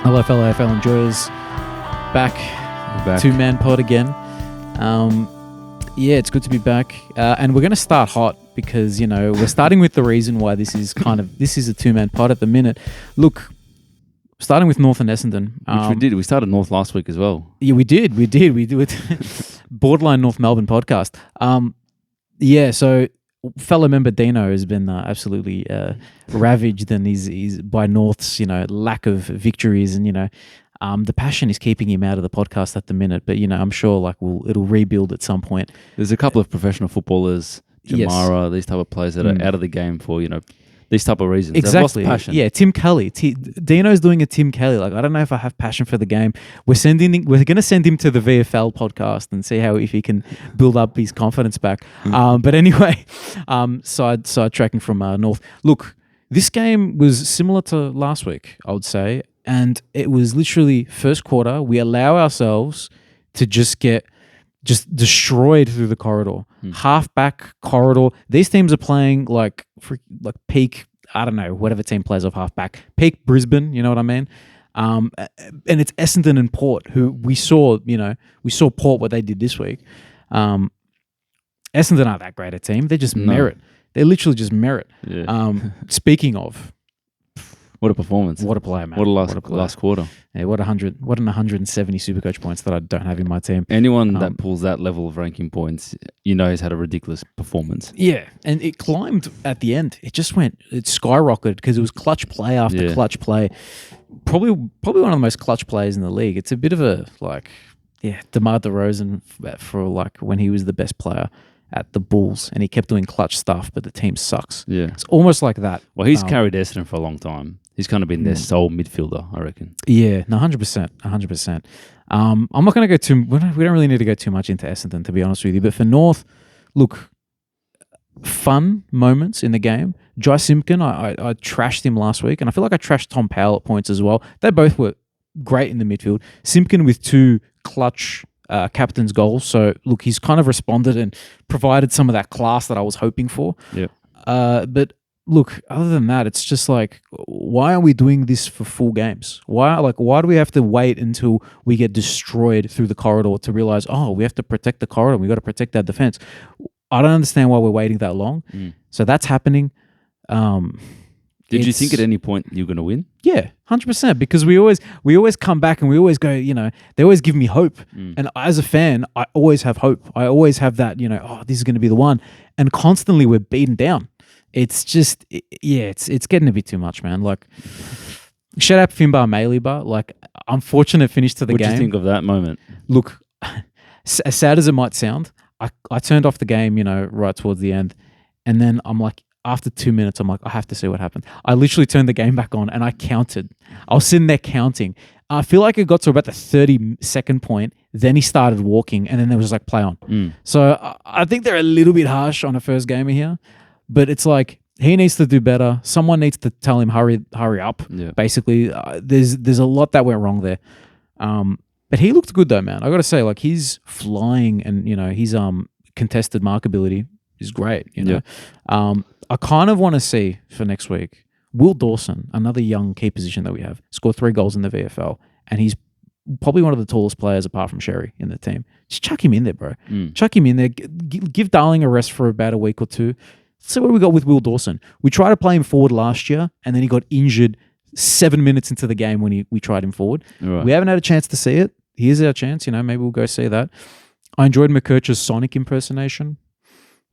Hello, fellow AFL enjoyers. Back. Two-man pod again. Yeah, it's good to be back. And we're going to start hot because, you know, we're starting with the reason why this is a two-man pod at the minute. Look, starting with North and Essendon. Which we did. We started North last week as well. Yeah, we did. We did. Borderline North Melbourne podcast. Yeah, so fellow member Dino has been absolutely ravaged, and he's by North's, you know, lack of victories, and, you know, the passion is keeping him out of the podcast at the minute. But, you know, I'm sure like it'll rebuild at some point. There's a couple of professional footballers, Jamara, these type of players that are out of the game for, you know, these type of reasons. Exactly. They've lost passion. Yeah, Tim Kelly. Dino's doing a Tim Kelly. Like, I don't know if I have passion for the game. We're going to send him to the VFL podcast and see if he can build up his confidence back. But anyway, sidetracking from North. Look, this game was similar to last week, I would say, and it was literally first quarter. We allow ourselves to just get destroyed through the corridor. Halfback corridor. These teams are playing like peak, I don't know, whatever team plays off halfback. Peak Brisbane, you know what I mean? And it's Essendon and Port, who we saw Port, what they did this week. Essendon aren't that great a team. They just merit. They literally just merit. Yeah. Speaking of, what a performance. What a player, man. What a last quarter. Yeah, what 170 Supercoach points that I don't have in my team. Anyone that pulls that level of ranking points, you know, has had a ridiculous performance. Yeah, and it climbed at the end. It skyrocketed because it was clutch play after clutch play. Probably one of the most clutch players in the league. It's a bit of a DeMar DeRozan for like when he was the best player at the Bulls, and he kept doing clutch stuff, but the team sucks. Yeah, it's almost like that. Well, he's carried Essendon for a long time. He's kind of been their sole midfielder, I reckon. Yeah, no, 100%. I'm not going to go we don't really need to go too much into Essendon, to be honest with you. But for North, look, fun moments in the game. Jai Simpkin, I trashed him last week, and I feel like I trashed Tom Powell at points as well. They both were great in the midfield. Simpkin with 2 clutch captain's goals. So, look, he's kind of responded and provided some of that class that I was hoping for. Yeah. But look, other than that, it's just like, why are we doing this for full games? Why do we have to wait until we get destroyed through the corridor to realize, we have to protect the corridor. We got to protect our defense. I don't understand why we're waiting that long. So that's happening. Did you think at any point you're going to win? Yeah, 100%. Because we always come back and we always go, you know, they always give me hope. And as a fan, I always have hope. I always have that, you know, this is going to be the one. And constantly we're beaten down. It's just, it's getting a bit too much, man. Like, shout out Finbar Mayliba. Like, unfortunate finish to the game. What do you think of that moment? Look, as sad as it might sound, I turned off the game, you know, right towards the end. And then I'm like, after 2 minutes, I'm like, I have to see what happened. I literally turned the game back on and I counted. I was sitting there counting. I feel like it got to about the 30-second point. Then he started walking and then there was just like play on. So I think they're a little bit harsh on a first gamer here. But it's like, he needs to do better. Someone needs to tell him hurry up. Yeah. Basically, there's a lot that went wrong there. But he looked good though, man. I got to say, like, he's flying, and you know, his contested markability is great. You know, I kind of want to see for next week Will Dawson, another young key position that we have, scored 3 goals in the VFL, and he's probably one of the tallest players apart from Sherry in the team. Just chuck him in there, bro. Chuck him in there. Give Darling a rest for about a week or two. So what we got with Will Dawson? We tried to play him forward last year, and then he got injured 7 minutes into the game when we tried him forward. Right. We haven't had a chance to see it. Here's our chance. You know, maybe we'll go see that. I enjoyed McKercher's Sonic impersonation,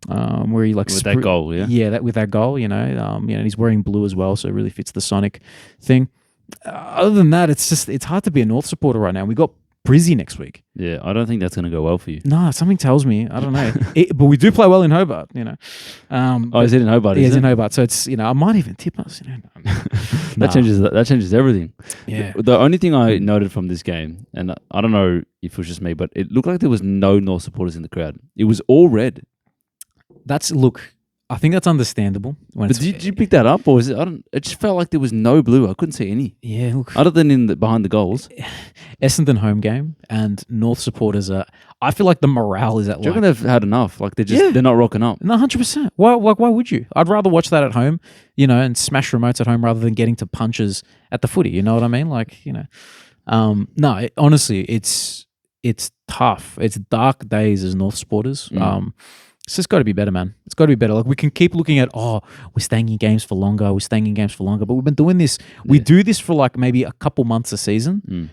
where he like with that goal, with that goal. You know, and he's wearing blue as well, so it really fits the Sonic thing. Other than that, it's hard to be a North supporter right now. We got Brizzy next week. Yeah, I don't think that's going to go well for you. No, something tells me. I don't know. But we do play well in Hobart, you know. Is it in Hobart? Yeah, it's in Hobart. So it's, you know, I might even tip us. You know. That changes everything. Yeah. The only thing I noted from this game, and I don't know if it was just me, but it looked like there was no North supporters in the crowd. It was all red. Look, I think that's understandable. But did you pick that up, or is it? It just felt like there was no blue. I couldn't see any. Yeah, look, other than behind the goals. Essendon home game and North supporters are. I feel like the morale is at. Do you reckon they've had enough? Like they're not rocking up. No, 100%. Why would you? I'd rather watch that at home, and smash remotes at home rather than getting to punches at the footy. You know what I mean? No, honestly, it's tough. It's dark days as North supporters. It's just got to be better, man. It's got to be better. Like, we can keep looking at, we're staying in games for longer. But we've been doing this. We do this for like maybe a couple months a season.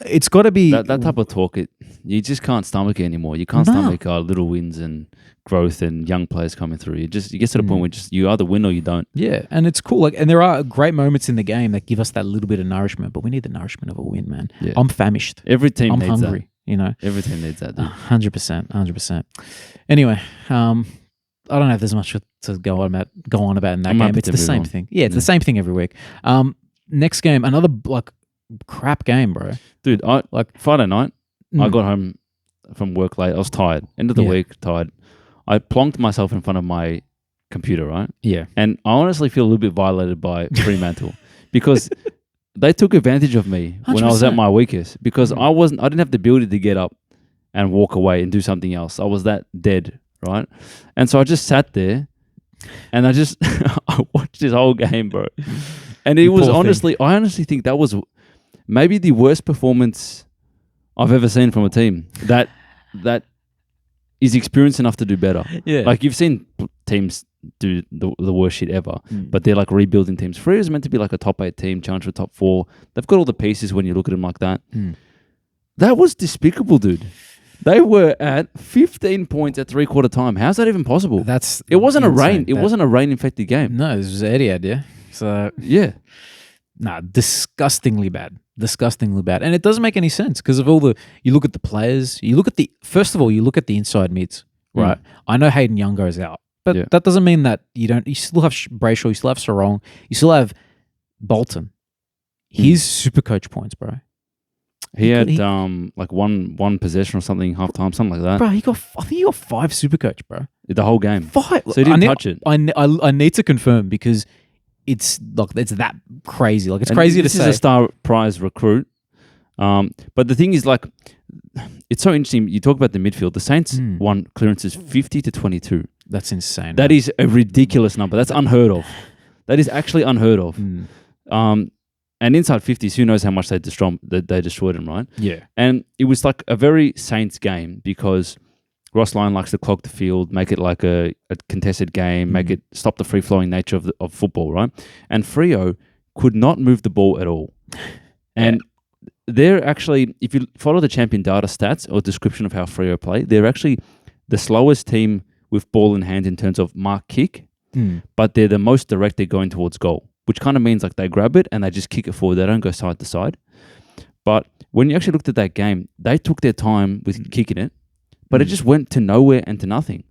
It's got to be that type of talk. You just can't stomach it anymore. You can't stomach little wins and growth and young players coming through. You get to the point where you either win or you don't. Yeah, and it's cool. Like, and there are great moments in the game that give us that little bit of nourishment. But we need the nourishment of a win, man. Yeah. I'm famished. Every team I'm needs hungry. that. Every team needs that, dude. 100%. Anyway, I don't know if there's much to go on about in that game. It's the same thing. Yeah, it's the same thing every week. Next game, another crap game, bro. Dude, Friday night, I got home from work late. I was tired. End of the week, tired. I plonked myself in front of my computer, right? Yeah. And I honestly feel a little bit violated by Fremantle because they took advantage of me 100%. When I was at my weakest because I didn't have the ability to get up and walk away and do something else. I was that dead, right? And so I just sat there and I watched this whole game, bro. And it was honestly, I honestly think that was maybe the worst performance I've ever seen from a team that is experienced enough to do better. Yeah. Like, you've seen teams do the worst shit ever, but they're like rebuilding teams. Free is meant to be like a top 8 team, challenge for top 4. They've got all the pieces when you look at them like that. That was despicable, dude. They were at 15 points at 3/4 time. How's that even possible? It wasn't insane. It wasn't a rain infected game. No, this was Etihad, yeah. So yeah. Nah, disgustingly bad. And it doesn't make any sense because of you look at the players, you look at the inside mids, right? I know Hayden Young goes out, but that doesn't mean that you still have Brayshaw, you still have Sarong, you still have Bolton. He's super coach points, bro. He had like one possession or something, half time, something like that. Bro, I think he got 5 super coach, bro. The whole game. 5. So he didn't touch it. I need to confirm because it's that crazy. Like, it's crazy to say. This is a star prize recruit. But the thing is, like, it's so interesting. You talk about the midfield. The Saints won clearances 50-22. That's insane. That is a ridiculous number. That's unheard of. That is actually unheard of. And inside 50s, who knows how much they destroyed them, right? Yeah. And it was like a very Saints game because Ross Lyon likes to clog the field, make it like a contested game, make it stop the free-flowing nature of football, right? And Freo could not move the ball at all. And they're actually, if you follow the champion data stats or description of how Freo play, they're actually the slowest team with ball in hand in terms of mark kick, but they're the most direct at going towards goal, which kind of means like they grab it and they just kick it forward. They don't go side to side. But when you actually looked at that game, they took their time with kicking it, but it just went to nowhere and to nothing.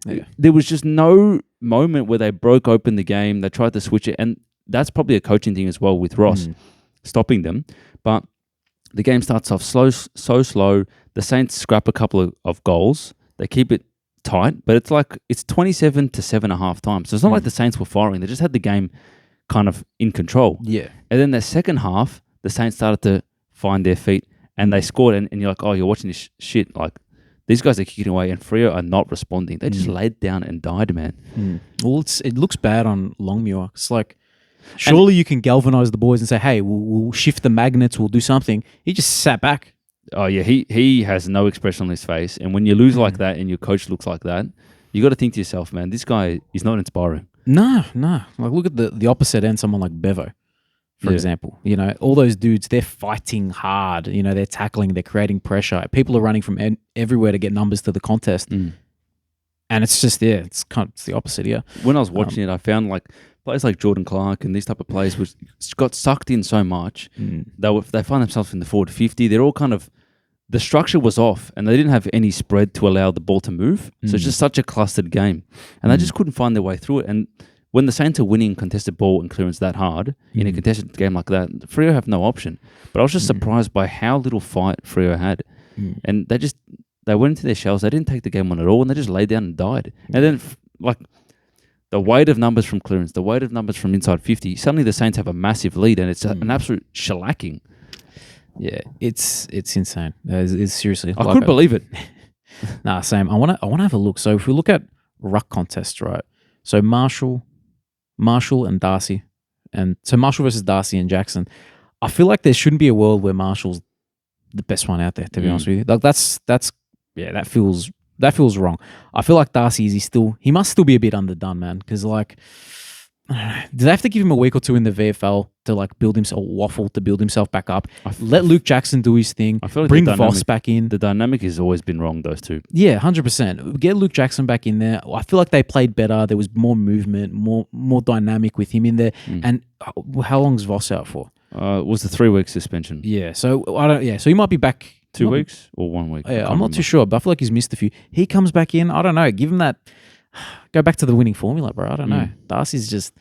Yeah. There was just no moment where they broke open the game. They tried to switch it. And that's probably a coaching thing as well with Ross stopping them. But the game starts off so slow. The Saints scrap a couple of goals. They keep it tight, but it's 27-7 at half time. So it's not like the Saints were firing. They just had the game kind of in control. Yeah. And then the second half, the Saints started to find their feet and they scored. And you're like, oh, you're watching this shit. Like, these guys are kicking away and Freo are not responding. They just laid down and died, man. Well, it looks bad on Longmuir. It's like, surely you can galvanize the boys and say, hey, we'll shift the magnets, we'll do something. He just sat back. Oh, yeah, he has no expression on his face. And when you lose like that and your coach looks like that, you got to think to yourself, man, this guy is not inspiring. No. Like, look at the opposite end, someone like Bevo, for example. You know, all those dudes, they're fighting hard. You know, they're tackling, they're creating pressure. People are running from everywhere to get numbers to the contest. And it's just, it's the opposite, When I was watching it, I found like players like Jordan Clark and these type of players got sucked in so much. They find themselves in the forward 50. They're all kind of, the structure was off and they didn't have any spread to allow the ball to move. So it's just such a clustered game. And they just couldn't find their way through it. And when the Saints are winning contested ball and clearance that hard in a contested game like that, Freo have no option. But I was just surprised by how little fight Freo had. And they went into their shells. They didn't take the game on at all and they just laid down and died. And then, like, the weight of numbers from clearance, the weight of numbers from inside 50, suddenly the Saints have a massive lead and it's an absolute shellacking. Yeah, it's insane. It's seriously. I couldn't believe it. Nah, same. I want to have a look. So if we look at ruck contests, right? So Marshall and Darcy, and so Marshall versus Darcy and Jackson. I feel like there shouldn't be a world where Marshall's the best one out there. To be honest with you, like that feels wrong. I feel like Darcy he must still be a bit underdone, man. Because like, I don't know, do they have to give him a week or two in the VFL to like build himself back up? Let Luke Jackson do his thing. I feel like bring Voss back in. The dynamic has always been wrong, those two. Yeah, 100%. Get Luke Jackson back in there. I feel like they played better. There was more movement, more dynamic with him in there. And how long's Voss out for? It was the 3-week suspension. Yeah, so I don't. Yeah, so he might be back 2 weeks or 1 week. Yeah, I'm not too sure, but I feel like he's missed a few. He comes back in. I don't know. Give him that. Go back to the winning formula, bro. I don't know. Darcy's just.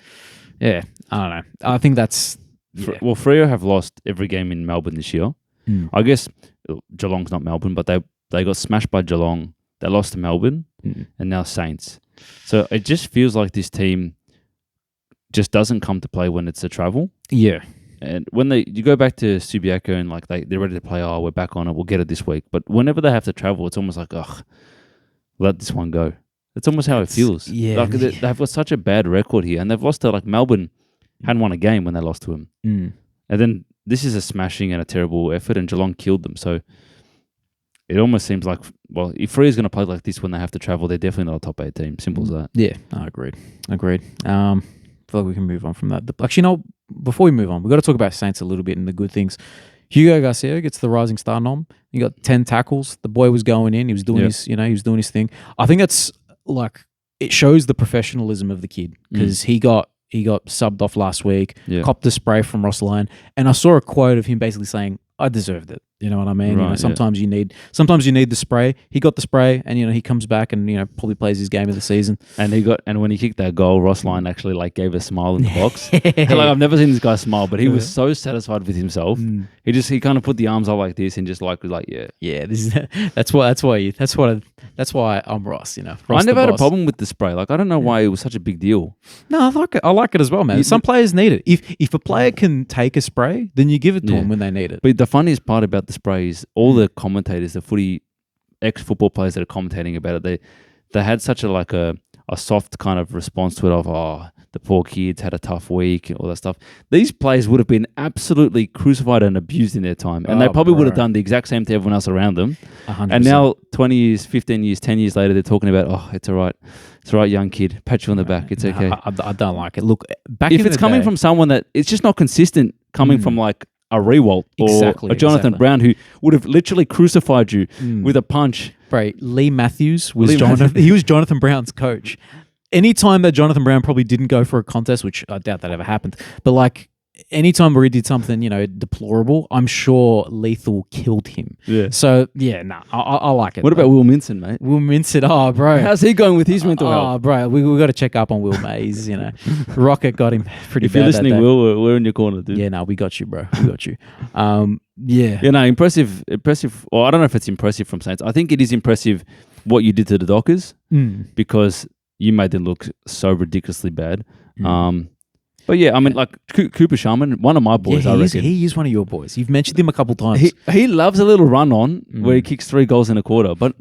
Yeah, I don't know. I think that's. Yeah. Well, Freo have lost every game in Melbourne this year. I guess Geelong's not Melbourne, but they got smashed by Geelong. They lost to Melbourne, and now Saints. So it just feels like this team just doesn't come to play when it's a travel. Yeah. And when you go back to Subiaco and like they're ready to play, we're back on it, we'll get it this week. But whenever they have to travel, it's almost like, let this one go. That's almost how it feels. Yeah. Like they've got such a bad record here, and they've lost to like Melbourne, hadn't won a game when they lost to him. And then this is a smashing and a terrible effort, and Geelong killed them. So it almost seems like, well, if Free's going to play like this when they have to travel, they're definitely not a top 8 team. Simple as that. Yeah, I agreed. I feel like we can move on from that. Actually, no, before we move on, we've got to talk about Saints a little bit and the good things. Hugo Garcia gets the Rising Star nom. He got 10 tackles. The boy was going in. He was doing his thing. I think that's like, it shows the professionalism of the kid because he got subbed off last week, copped a spray from Ross Lyon, and I saw a quote of him basically saying, I deserved it. You know what I mean? Right, sometimes you need the spray. He got the spray, and he comes back and probably plays his game of the season. And when he kicked that goal, Ross Lyon actually like gave a smile in the box. Like, I've never seen this guy smile, but he was so satisfied with himself. He kind of put the arms up like this and just like was like, yeah. That's why I'm Ross. Ross I never had a problem with the spray. Like, I don't know why it was such a big deal. No, I like it. I like it as well, man. Some players need it. If a player can take a spray, then you give it to them when they need it. But the funniest part about the spray is all the commentators, the ex-football players that are commentating about it, they had such a soft kind of response to it of, the poor kids had a tough week and all that stuff. These players would have been absolutely crucified and abused in their time. And they probably would have done the exact same to everyone else around them. 100%. And now 20 years, 15 years, 10 years later, they're talking about, it's all right. It's all right, young kid. Pat you on the back. It's okay. I don't like it. Look, if it's coming from someone that it's just not consistent coming from like a Rewalt or a Jonathan Brown who would have literally crucified you with a punch. Bro, Lee Matthews was he was Jonathan Brown's coach. Anytime that Jonathan Brown probably didn't go for a contest, which I doubt that ever happened, but like anytime where he did something, deplorable, I'm sure Lethal killed him. Yeah. So, I like it. What about Will Minson, mate? Will Minson, bro. How's he going with his mental health? Oh, bro, we got to check up on Will, mate. He's, Rocket got him pretty bad. If you're listening, Will, we're in your corner, dude. Yeah, no, we got you, bro. We got you. Impressive. Well, I don't know if it's impressive from Saints. I think it is impressive what you did to the Dockers because you made them look so ridiculously bad. But yeah, I mean, like Cooper Sharman, one of my boys, I reckon. He is one of your boys. You've mentioned him a couple times. He loves a little run on where he kicks 3 goals in a quarter. But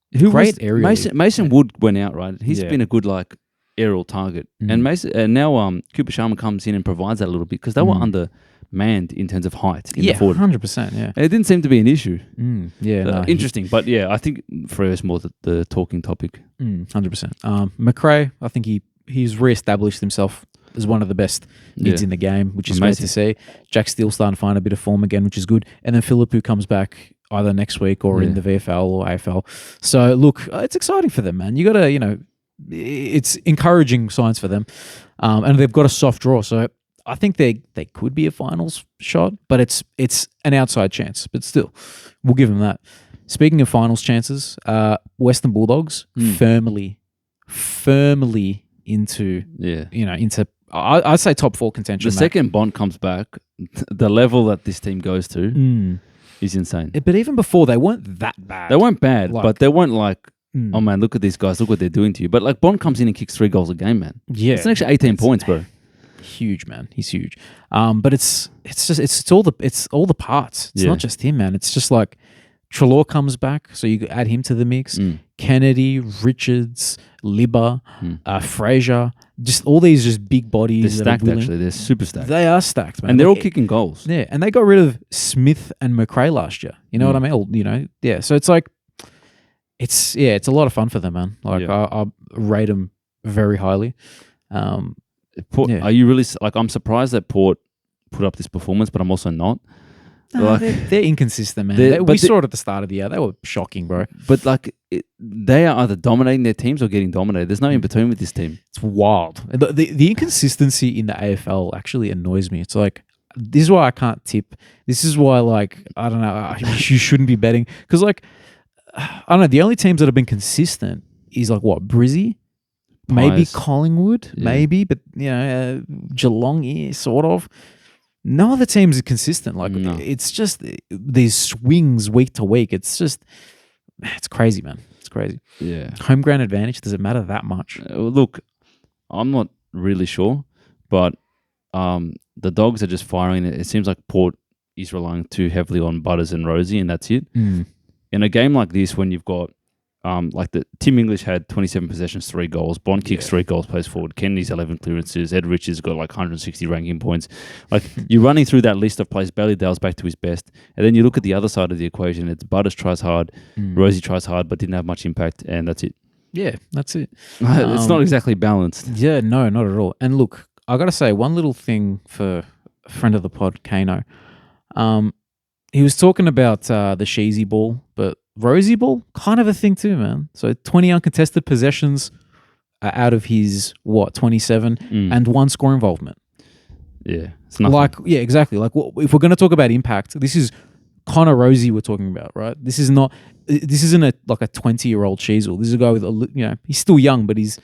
Mason Wood went out, right? He's been a good like aerial target, and now Cooper Sharman comes in and provides that a little bit because they were undermanned in terms of height in the forward. 100%. Yeah, and it didn't seem to be an issue. Interesting, but I think Freo is more the talking topic. 100%. McRae, I think he's re-established himself as one of the best mids in the game, which is great to see. Jack Steele starting to find a bit of form again, which is good. And then Philippou comes back either next week or in the VFL or AFL. So, look, it's exciting for them, man. You got to, it's encouraging signs for them. And they've got a soft draw. So, I think they could be a finals shot, but it's an outside chance. But still, we'll give them that. Speaking of finals chances, Western Bulldogs firmly into I'd say top 4 contention. The second Bond comes back, the level that this team goes to is insane. But even before, they weren't that bad. They weren't bad, but they weren't like oh man, look at these guys, look what they're doing to you. But like Bond comes in and kicks 3 goals a game, man. Yeah, it's an extra 18 points, bro. Huge, man. He's huge. But it's all the parts. It's not just him, man. It's just like Treloar comes back, so you add him to the mix. Kennedy, Richards, Libba, Fraser, just all these just big bodies. They're stacked, actually. They're super stacked. They are stacked, man. And they're all kicking goals. Yeah, and they got rid of Smith and McRae last year. You know what I mean? Or, you know, yeah. So it's like, it's a lot of fun for them, man. Like I rate them very highly. Port, are you really like? I'm surprised that Port put up this performance, but I'm also not. No, they're inconsistent, man. We saw it at the start of the year. They were shocking, bro. But like, they are either dominating their teams or getting dominated. There's no in between with this team. It's wild. The inconsistency in the AFL actually annoys me. It's like, this is why I can't tip. This is why, like, I don't know, you shouldn't be betting. Because, like, I don't know, the only teams that have been consistent is like what, Brizzy? Maybe Collingwood, maybe, but you know, Geelong, sort of. No other teams are consistent. Like it's just these swings week to week. It's just, it's crazy, man. It's crazy. Yeah. Home ground advantage, does it matter that much? Look, I'm not really sure, but the Dogs are just firing. It seems like Port is relying too heavily on Butters and Rosie, and that's it. In a game like this, when you've got like Tim English had 27 possessions, 3 goals. Bond kicks 3 goals, plays forward. Kennedy's 11 clearances. Ed Richards got like 160 ranking points. Like you're running through that list of plays. Bailey Dale's back to his best, and then you look at the other side of the equation. It's Butters tries hard, Rosie tries hard, but didn't have much impact, and that's it. Yeah, that's it. It's not exactly balanced. Yeah, no, not at all. And look, I got to say one little thing for a friend of the pod, Kano. He was talking about the Sheezy ball, but Rosie ball, kind of a thing too, man. So 20 uncontested possessions out of his, 27, and 1 score involvement. Yeah, it's nothing. Like, yeah, exactly. Like, if we're going to talk about impact, this is Connor Rosie we're talking about, right? This isn't like a 20-year-old Sheezel. This is a guy with, he's still young, but he's,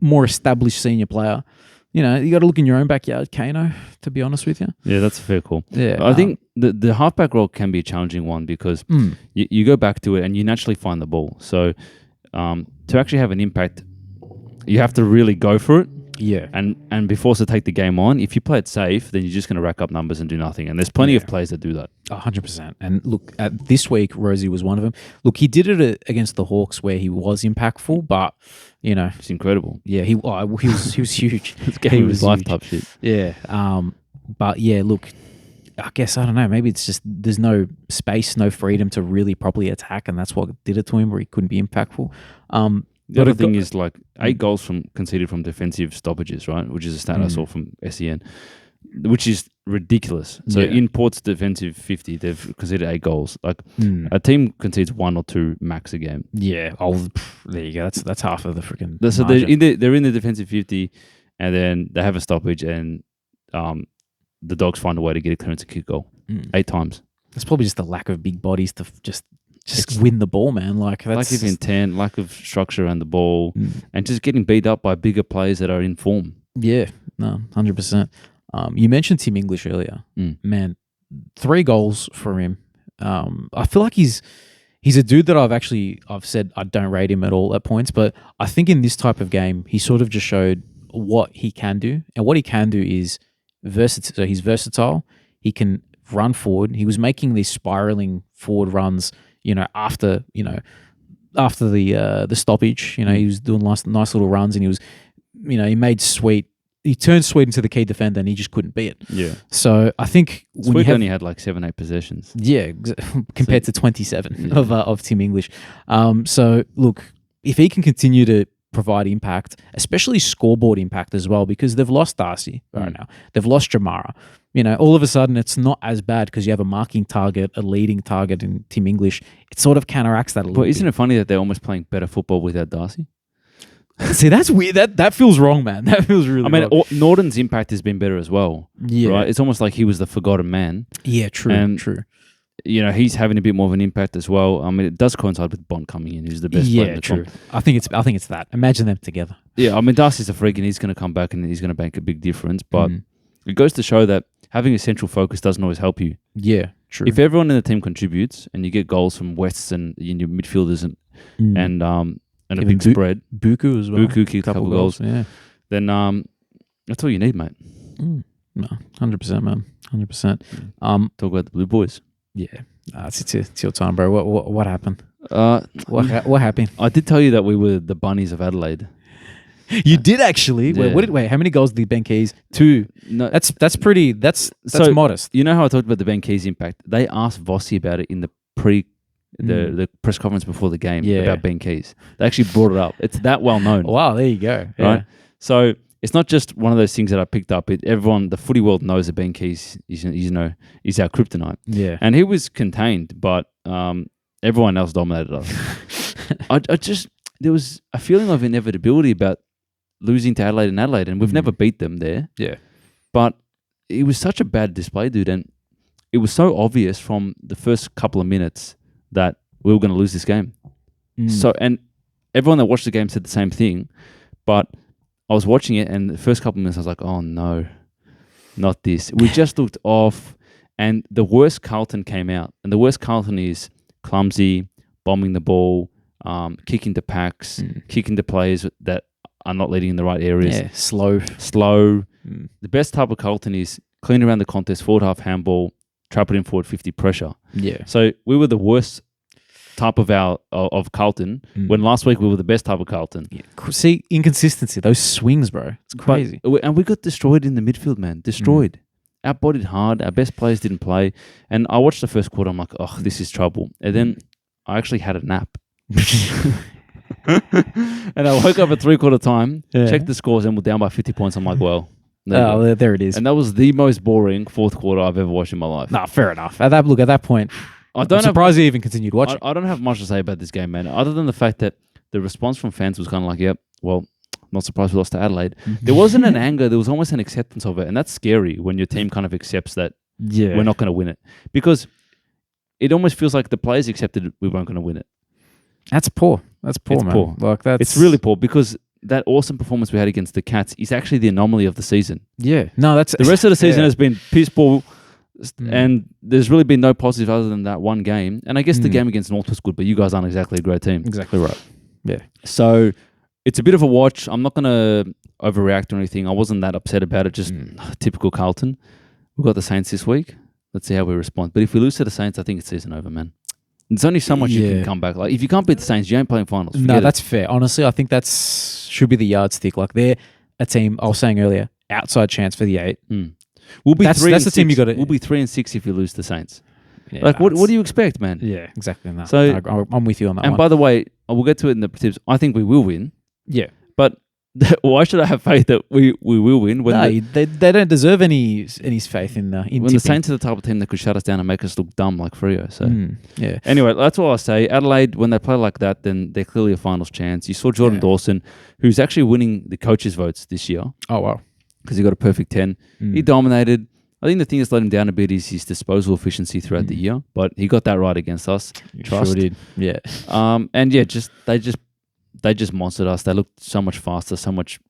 more established senior player. You got to look in your own backyard, Kano, to be honest with you. Yeah, that's a fair call. Yeah, I think the halfback role can be a challenging one because you go back to it and you naturally find the ball. So to actually have an impact, you have to really go for it. Yeah. And be forced to take the game on. If you play it safe, then you're just going to rack up numbers and do nothing. And there's plenty of players that do that. 100%. And look, this week, Rosie was one of them. Look, he did it against the Hawks where he was impactful, but, It's incredible. Yeah, he was huge. It's game of his life type shit. Yeah. But yeah, look, I guess, I don't know, maybe it's just there's no space, no freedom to really properly attack, and that's what did it to him where he couldn't be impactful. The other thing is like 8 goals conceded from defensive stoppages, right? Which is a stat I saw from SEN, which is ridiculous. So in Port's defensive 50, they've conceded 8 goals. Like a team concedes 1 or 2 max a game. Yeah. There you go. That's half of the freaking. So they're in the defensive 50, and then they have a stoppage, and the Dogs find a way to get a clearance and kick goal 8 times. It's probably just the lack of big bodies to just win the ball, man. Like that's lack of intent, lack of structure around the ball, and just getting beat up by bigger players that are in form. Yeah, no, 100%. You mentioned Tim English earlier. Man, 3 goals for him. I feel like he's a dude that I've said I don't rate him at all at points, but I think in this type of game, he sort of just showed what he can do, and what he can do is versatile. So he's versatile. He can run forward. He was making these spiraling forward runs. After the stoppage, he was doing nice little runs, and he was, he made Sweet. He turned Sweet into the key defender, and he just couldn't beat it. Yeah. So I think Sweet only had like 7-8 possessions. Yeah, compared to 27 of Tim English. So look, if he can continue to provide impact, especially scoreboard impact as well, because they've lost Darcy right now. They've lost Jamara. All of a sudden it's not as bad because you have a marking target, a leading target in Tim English. It sort of counteracts that a little bit. But isn't it funny that they're almost playing better football without Darcy? See, that's weird. That feels wrong, man. That feels really wrong. Norton's impact has been better as well. Yeah. Right? It's almost like he was the forgotten man. Yeah, true. And, true. He's having a bit more of an impact as well. I mean, it does coincide with Bond coming in, who's the best player in the true. comp. I think it's that. Imagine them together. Yeah, I mean, Darcy's a freak, and he's going to come back and he's going to make a big difference. But it goes to show that having a central focus doesn't always help you. Yeah, true. If everyone in the team contributes and you get goals from Wests and your midfielders, and a Even big spread. Buku as well. Buku kicked a couple goals. Yeah. Then that's all you need, mate. No, 100%, man. 100%. Talk about the Blue Boys. Yeah. It's your time, bro. What happened? What happened? I did tell you that we were the bunnies of Adelaide. You did actually. Yeah. Wait, how many goals did Ben Keys? 2. No, That's pretty. That's So, modest. you know how I talked about the Ben Keys impact? They asked Vossi about it in the the press conference before the game about Ben Keys. They actually brought it up. It's that well known. Wow, there you go. Yeah. Right? So it's not just one of those things that I picked up. Everyone, the footy world knows that Ben Keys is our kryptonite. Yeah. And he was contained, but everyone else dominated us. There was a feeling of inevitability about losing to Adelaide, and we've never beat them there. Yeah. But it was such a bad display, dude, and it was so obvious from the first couple of minutes that we were going to lose this game. So, and everyone that watched the game said the same thing, but I was watching it, and the first couple of minutes I was like, oh no, not this. We just looked off, and the worst Carlton came out, and the worst Carlton is clumsy, bombing the ball, kicking to packs, kicking to players that are not leading in the right areas. Yeah, slow. The best type of Carlton is clean around the contest, forward half handball, trap it in forward 50 pressure. Yeah. So we were the worst type of Carlton when last week we were the best type of Carlton. Yeah. See, inconsistency, those swings, bro. It's crazy. And we got destroyed in the midfield, man. Destroyed. Outbodied hard. Our best players didn't play. And I watched the first quarter. I'm like, oh, this is trouble. And then I actually had a nap. And I woke up at 3/4 time, checked the scores, and we're down by 50 points. I'm like, well, there it is. And that was the most boring fourth quarter I've ever watched in my life. Nah, fair enough. At that point, I'm surprised you even continued watching. I don't have much to say about this game, man, other than the fact that the response from fans was kind of like, yep, well, not surprised we lost to Adelaide. There wasn't an anger. There was almost an acceptance of it. And that's scary when your team kind of accepts that we're not going to win it. Because it almost feels like the players accepted we weren't going to win it. That's poor. That's poor, it's man. Poor. Like it's really poor because that awesome performance we had against the Cats is actually the anomaly of the season. Yeah. No, that's... The rest of the season has been piss poor, and there's really been no positive other than that one game. And I guess the game against North was good, but you guys aren't exactly a great team. Exactly right. Yeah. So it's a bit of a watch. I'm not going to overreact or anything. I wasn't that upset about it. Just typical Carlton. We've got the Saints this week. Let's see how we respond. But if we lose to the Saints, I think it's season over, man. There's only so much you can come back. Like if you can't beat the Saints, you ain't playing finals. No, that's fair. Honestly, I think should be the yardstick. Like they're a team. I was saying earlier, outside chance for the 8. We'll be that's the team you got to. We'll be 3-6 if you lose the Saints. Yeah, like what do you expect, man? Yeah, exactly. No, so I'm with you on that. And by the way, we'll get to it in the tips. I think we will win. Yeah, but why should I have faith that we will win? When they don't deserve any faith in when the Saints are the type of team that could shut us down and make us look dumb like Freo. So yeah. Anyway, that's all I say. Adelaide, when they play like that, then they're clearly a finals chance. You saw Jordan Dawson, who's actually winning the coaches' votes this year. Oh wow, because he got a perfect 10. He dominated. I think the thing that's let him down a bit is his disposal efficiency throughout the year, but he got that right against us. Trust. Sure did. Yeah. And yeah, they just monstered us. They looked so much faster, so much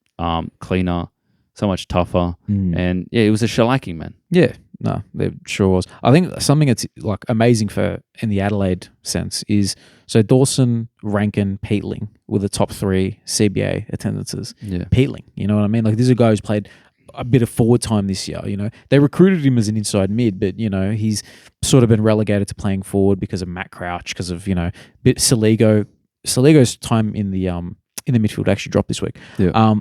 cleaner, so much tougher. And yeah, it was a shellacking, man. Yeah, no, it sure was. I think something that's like amazing in the Adelaide sense is so Dawson, Rankin, Peatling were the top 3 CBA attendances. Yeah. Peatling, you know what I mean? Like, these are guys who's played a bit of forward time this year, you know. They recruited him as an inside mid, but, you know, he's sort of been relegated to playing forward because of Matt Crouch, because of, you know, Saligo's time in the midfield actually dropped this week. Yeah.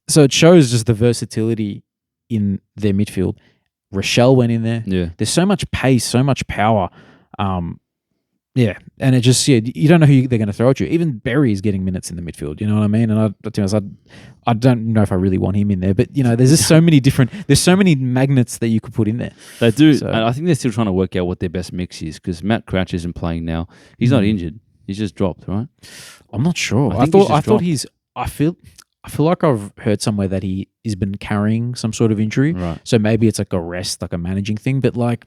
So it shows just the versatility in their midfield. Rochelle went in there. Yeah. There's so much pace, so much power. Yeah, and it just you don't know who they're going to throw at you. Even Berry is getting minutes in the midfield. You know what I mean? And I don't know if I really want him in there, but you know, there's just so many magnets that you could put in there. They do. So, and I think they're still trying to work out what their best mix is because Matt Crouch isn't playing now. He's not injured. He's just dropped, right? I'm not sure. I feel like I've heard somewhere that he has been carrying some sort of injury. Right. So maybe it's like a rest, like a managing thing. But like,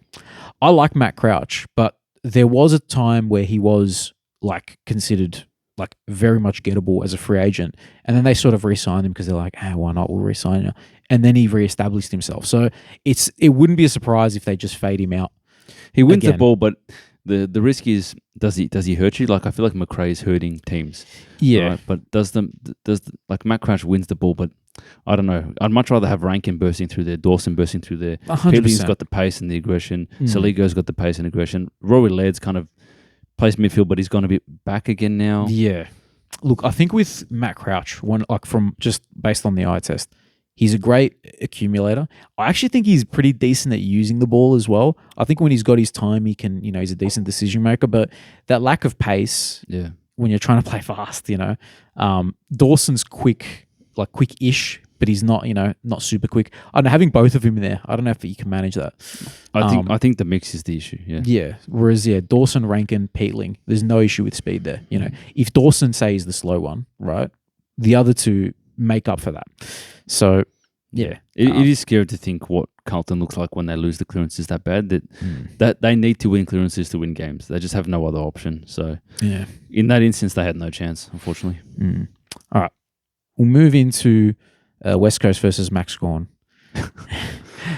I like Matt Crouch, but there was a time where he was like considered like very much gettable as a free agent. And then they sort of re-signed him because they're like, why not? We'll re-sign you. And then he re-established himself. So it wouldn't be a surprise if they just fade him out. He wins the ball, but the risk is does he hurt you? Like I feel like McRae is hurting teams. Yeah. Right? But like Matt Crouch wins the ball, but I don't know. I'd much rather have Rankin bursting through there, Dawson bursting through there. 100%. Peely's got the pace and the aggression. Saligo's got the pace and aggression. Rory Laird's kind of plays midfield, but he's gone a bit back again now. Yeah. Look, I think with Matt Crouch, from just based on the eye test, he's a great accumulator. I actually think he's pretty decent at using the ball as well. I think when he's got his time, he can, he's a decent decision maker. But that lack of pace, when you're trying to play fast, Dawson's quick-ish, but he's not, not super quick. I don't know, having both of him in there, I don't know if you can manage that. I think the mix is the issue. Yeah. Yeah. Whereas, Dawson, Rankin, Peatling, there's no issue with speed there. If Dawson is the slow one, right, the other two make up for that. So, yeah, it is scary to think what Carlton looks like when they lose the clearances that bad. That they need to win clearances to win games. They just have no other option. So, in that instance, they had no chance, unfortunately. All right, we'll move into West Coast versus Max Gawn.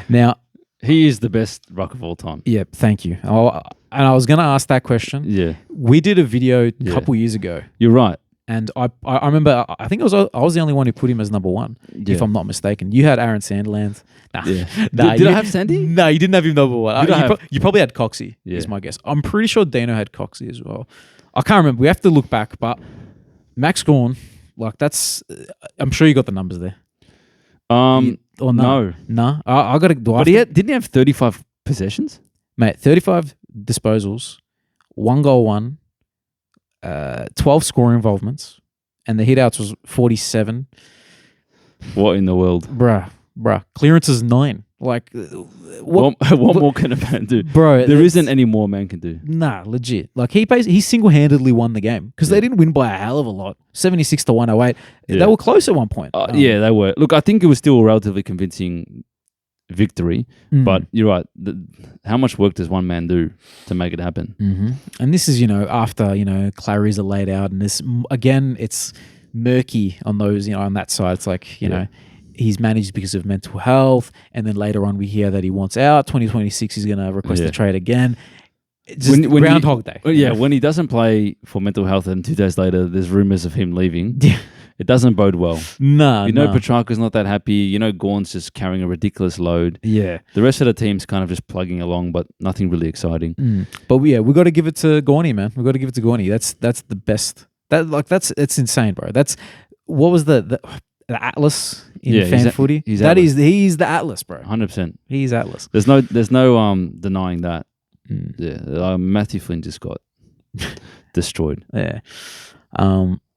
Now, he is the best ruck of all time. Yeah, thank you. And I was going to ask that question. Yeah, we did a video a couple years ago. You're right. And I remember, I think I was the only one who put him as number one, if I'm not mistaken. You had Aaron Sandland. Nah. Did I have Sandy? No, you didn't have him number one. You probably had Coxie, is my guess. I'm pretty sure Dano had Coxie as well. I can't remember. We have to look back. But Max Gawn, that's... I'm sure you got the numbers there. No. No? I got to... But didn't he have 35 possessions? Mate, 35 disposals, 1 goal, 12 scoring involvements, and the hitouts was 47. What in the world? Bruh. Clearances 9. Like, what more can a man do? Bro, there isn't any more a man can do. Nah, legit. Like, he single-handedly won the game because they didn't win by a hell of a lot. 76 to 108. They were close at one point. Yeah, they were. Look, I think it was still a relatively convincing victory, but you're right. How much work does one man do to make it happen? Mm-hmm. And this is, after, Clary's are laid out, and this, again, it's murky on those, on that side. It's like, he's managed because of mental health, and then later on we hear that he wants out. 2026, he's going to request a trade again. Just when Groundhog Day. Yeah, when he doesn't play for mental health and 2 days later there's rumours of him leaving, it doesn't bode well. No. Petrarca's not that happy. Gawn's just carrying a ridiculous load. Yeah. The rest of the team's kind of just plugging along, but nothing really exciting. But we got to give it to Gawny, man. We got to give it to Gawny. That's the best. It's insane, bro. That's what was the Atlas in fan footy. He's the Atlas, bro. 100%. He's Atlas. There's no denying that. Yeah, Matthew Flynn just got destroyed. Yeah.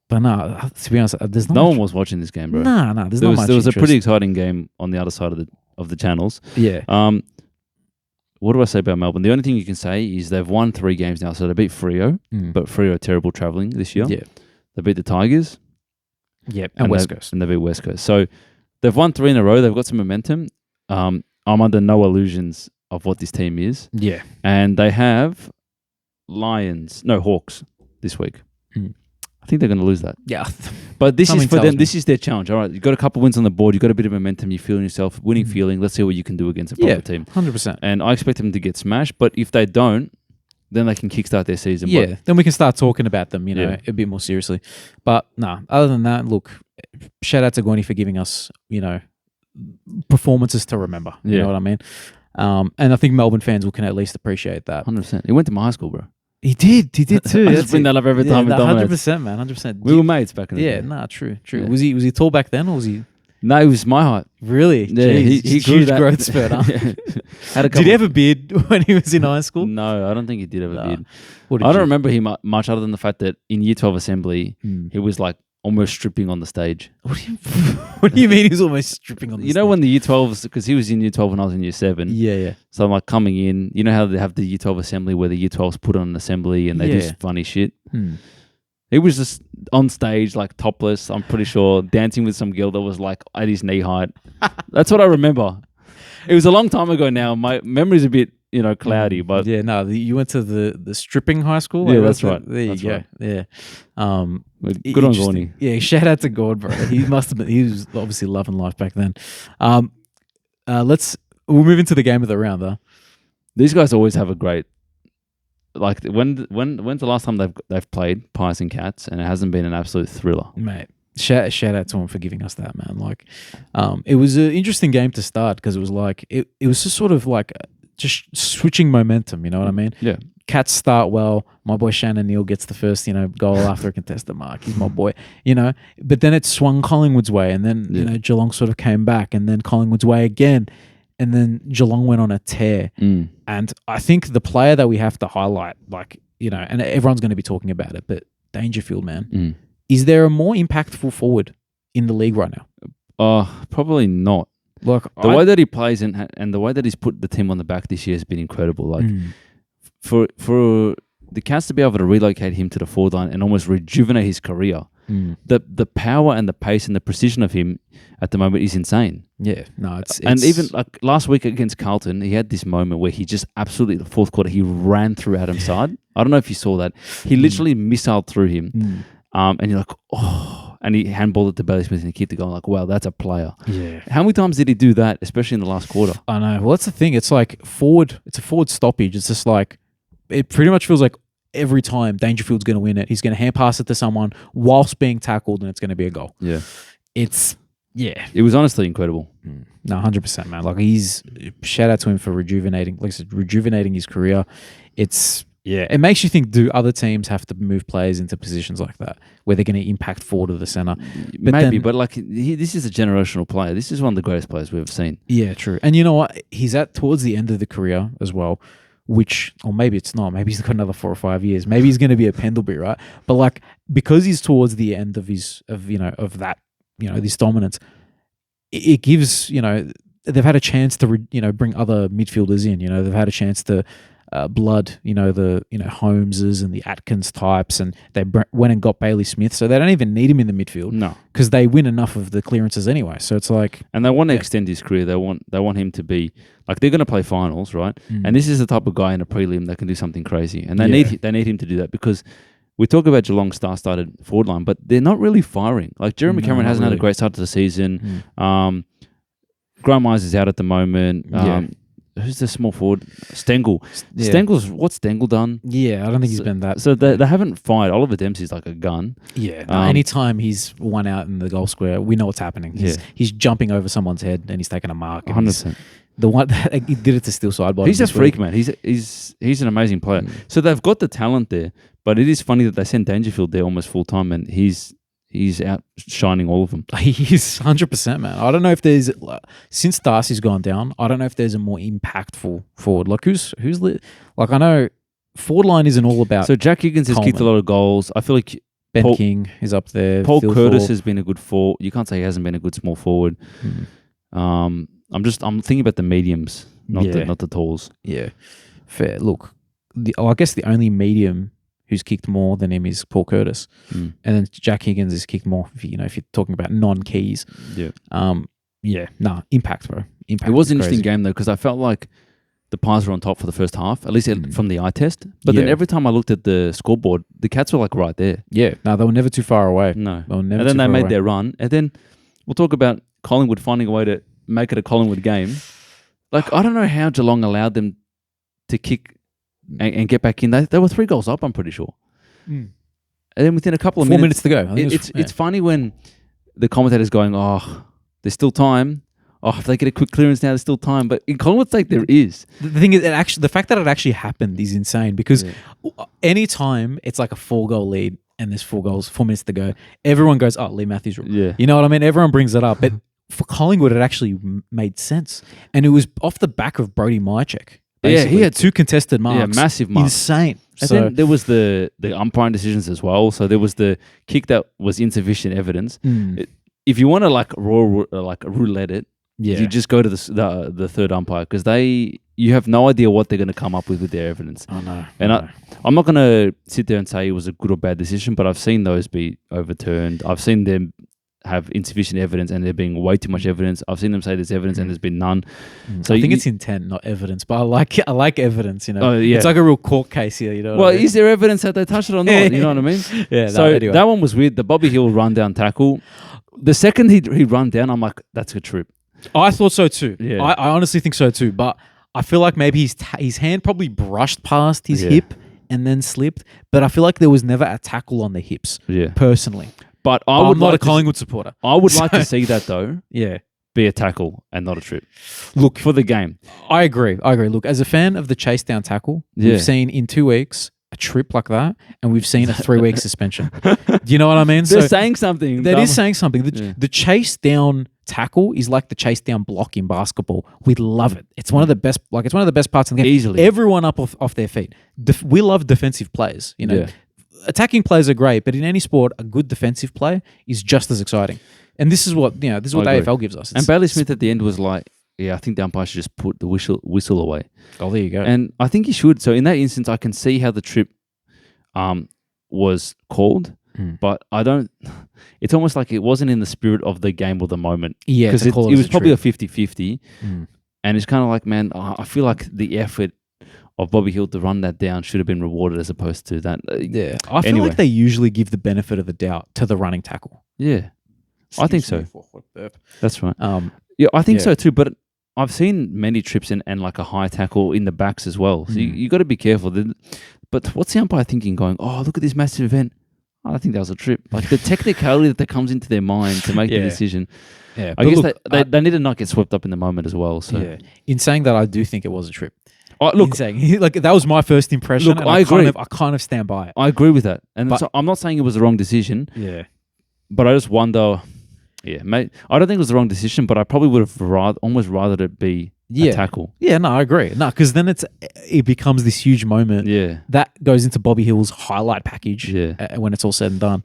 But no, to be honest, there's no one was watching this game, bro. No, there's not much. There was a pretty exciting game on the other side of the channels. Yeah. What do I say about Melbourne? The only thing you can say is they've won 3 games now. So they beat Freo, but Freo are terrible travelling this year. Yeah. They beat the Tigers. Yep, and West Coast. And they beat West Coast. So they've won 3 in a row. They've got some momentum. I'm under no illusions of what this team is. Yeah. And they have Hawks this week. I think they're going to lose that. Yeah. But this is for them. This is their challenge. All right, you've got a couple wins on the board. You've got a bit of momentum. You're feeling yourself, winning feeling. Let's see what you can do against a proper team. 100%. And I expect them to get smashed. But if they don't, then they can kickstart their season. Yeah, then we can start talking about them, a bit more seriously. But other than that, look, shout out to Gawny for giving us, performances to remember. You know what I mean? And I think Melbourne fans can at least appreciate that. 100%. He went to my high school, bro. He did too. I just bring that up every time. 100%, man. 100%. We were mates back in the day. Yeah, true. Yeah. Was he tall back then, or was he? No, he was my height. Really? Yeah, he grew huge that growth spurt. Huh? Did he have a beard when he was in high school? No, I don't think he did have a beard. I don't remember him much other than the fact that in Year 12 assembly, he was like almost stripping on the stage. What do you mean he was almost stripping on the stage? When the Year 12s, because he was in Year 12 when I was in Year 7. Yeah. So I'm like coming in, how they have the Year 12 assembly where the Year 12s put on an assembly and they do funny shit. He was just on stage, like topless, I'm pretty sure, dancing with some girl that was like at his knee height. That's what I remember. It was a long time ago now. My memory's a bit, cloudy, but you went to the stripping high school. Yeah, that's right. There you go. Right. Yeah. Good on Gawny. Yeah, shout out to Gord, bro. He must have been. He was obviously loving life back then. We'll move into the game of the round, though. These guys always have a great Like when's the last time they've played Pies and Cats and it hasn't been an absolute thriller, mate. Shout out to him for giving us that, man. Like, it was an interesting game to start because it was like it was just sort of like just switching momentum. You know what I mean? Yeah. Cats start well. My boy Shannon Neal gets the first, goal after a contested mark. He's my boy, But then it swung Collingwood's way, and then Geelong sort of came back, and then Collingwood's way again, and then Geelong went on a tear. And I think the player that we have to highlight, and everyone's going to be talking about it, but Dangerfield, man. Is there a more impactful forward in the league right now? Probably not. Like the way that he plays and the way that he's put the team on the back this year has been incredible. Like for the Cats to be able to relocate him to the forward line and almost rejuvenate his career, the power and the pace and the precision of him at the moment is insane. Yeah, no, it's and even like last week against Carlton, he had this moment where he just absolutely the fourth quarter he ran through Adam's side. I don't know if you saw that. He literally missiled through him. And you're like, oh, and he handballed it to Bailey Smith and he kicked it going like, wow, that's a player. Yeah. How many times did he do that, especially in the last quarter? I know. Well, that's the thing. It's like it's a forward stoppage. It's just like, it pretty much feels like every time Dangerfield's going to win it, he's going to hand pass it to someone whilst being tackled and it's going to be a goal. Yeah. It was honestly incredible. No, 100%, man. Like shout out to him for rejuvenating his career. It makes you think, do other teams have to move players into positions like that where they're going to impact forward of the center? But like this is a generational player. This is one of the greatest players we've ever seen. Yeah, true. And you know what? He's towards the end of the career as well, or maybe it's not. Maybe he's got another 4 or 5 years. Maybe he's going to be a Pendlebury, right? But like, because he's towards the end of this dominance, it gives, they've had a chance to, bring other midfielders in. They've had a chance to blood, the Holmeses and the Atkins types, and they went and got Bailey Smith, so they don't even need him in the midfield. No, because they win enough of the clearances anyway. So it's like, and they want to extend his career. They want him to be like, they're going to play finals, right? And this is the type of guy in a prelim that can do something crazy, and they need him to do that because we talk about Geelong star-started forward line, but they're not really firing. Like Jeremy Cameron hasn't had a great start to the season. Grant Myers is out at the moment. Who's the small forward? Stengel. Yeah. What's Stengel done? Yeah, I don't think he's been that. So they haven't fired. Oliver Dempsey's like a gun. Yeah. Anytime he's one out in the goal square, we know what's happening. He's jumping over someone's head and he's taking a mark. 100%. The one that he did it to Steel side bottom. He's a freak, man. He's an amazing player. So they've got the talent there, but it is funny that they sent Dangerfield there almost full time, and he's outshining all of them. He's 100%, man. I don't know if there's since Darcy's gone down, I don't know if there's a more impactful forward. Like who's like, I know forward line isn't all about. So Jack Higgins has kicked a lot of goals. I feel like Ben King is up there. Paul Curtis has been a good forward. You can't say he hasn't been a good small forward. I'm thinking about the mediums, not the talls. Yeah, fair. Look, I guess the only medium who's kicked more than him is Paul Curtis, and then Jack Higgins has kicked more. If you're talking about non-keys, impact, bro. Impact. It was an interesting game though, because I felt like the Pies were on top for the first half, at least from the eye test. But then every time I looked at the scoreboard, the Cats were like right there. Yeah, no, they were never too far away. No, and then they made their run, and then we'll talk about Collingwood finding a way to make it a Collingwood game. Like, I don't know how Geelong allowed them to kick and get back in. They were 3 goals up, I'm pretty sure. And then within a couple of 4 minutes to go. It's funny when the commentator's going, oh, there's still time. Oh, if they get a quick clearance now, there's still time. But in Collingwood's sake, there is. The thing is, the fact that it actually happened is insane, because any time it's like a 4-goal lead and there's 4 minutes to go, everyone goes, oh, Lee Matthews. Yeah. You know what I mean? Everyone brings it up. But for Collingwood, it actually made sense. And it was off the back of Brody Mychek. Yeah, he had 2 contested marks. Yeah, massive marks. Insane. And then there was the umpiring decisions as well. So there was the kick that was insufficient evidence. If you want to like roulette it, you just go to the third umpire, because you have no idea what they're going to come up with their evidence. Oh no. And I'm not going to sit there and say it was a good or bad decision, but I've seen those be overturned. I've seen them have insufficient evidence and there being way too much evidence. I've seen them say there's evidence and there's been none. So I think it's intent, not evidence. But I like evidence. Oh, yeah. It's like a real court case here. You know. Well, is there evidence that they touched it or not? You know what I mean? Yeah. So anyway. That one was weird. The Bobby Hill run down tackle. The second he run down, I'm like, that's a trip. I thought so too. Yeah. I honestly think so too. But I feel like maybe his hand probably brushed past his hip, and then slipped. But I feel like there was never a tackle on the hips, Yeah. personally. But I'm not a Collingwood supporter. I would like to see that though. Yeah. Be a tackle and not a trip. Look, For the game. I agree. Look, as a fan of the chase down tackle, Yeah. we've seen in 2 weeks a trip like that, and we've seen a 3-week suspension. Do you know what I mean? They're saying something. That is saying something. Yeah. The chase down tackle is like the chase down block in basketball. We love it. It's one of the best. Like it's one of the best parts of the game. Easily. Everyone up off their feet. We love defensive players. You know, Yeah. attacking players are great, but in any sport, a good defensive play is just as exciting. And this is what the I agree. AFL gives us. And Bailey Smith at the end was like, yeah, I think the umpire should just put the whistle away. Oh, there you go. And I think he should. So in that instance, I can see how the trip was called, but I don't. It's almost like it wasn't in the spirit of the game or the moment. Yeah, because to it call was as a probably trip. a 50-50. And it's kind of like, man, I feel like the effort of Bobby Hill to run that down should have been rewarded as opposed to that. Yeah, I feel Anyway. like they usually give the benefit of the doubt to the running tackle. Yeah, I think so. That's right. Yeah, I think so too. But I've seen many trips and like a high tackle in the backs as well. So you got to be careful. But what's the umpire thinking? Going, oh, look at this massive event. Oh, I think that was a trip. Like the technicality that comes into their mind to make the decision. Yeah, I guess they need to not get swept up in the moment as well. So yeah. In saying that, I do think it was a trip. look, In saying, like that was my first impression. Look, and I agree. I kind of stand by it. I agree with that. And But- so I'm not saying it was the wrong decision, Yeah, but I just wonder. Yeah, mate. I don't think it was the wrong decision, but I probably would have almost rather it be a tackle. yeah. No, I agree. No, because then it becomes this huge moment. Yeah. That goes into Bobby Hill's highlight package. Yeah. When it's all said and done.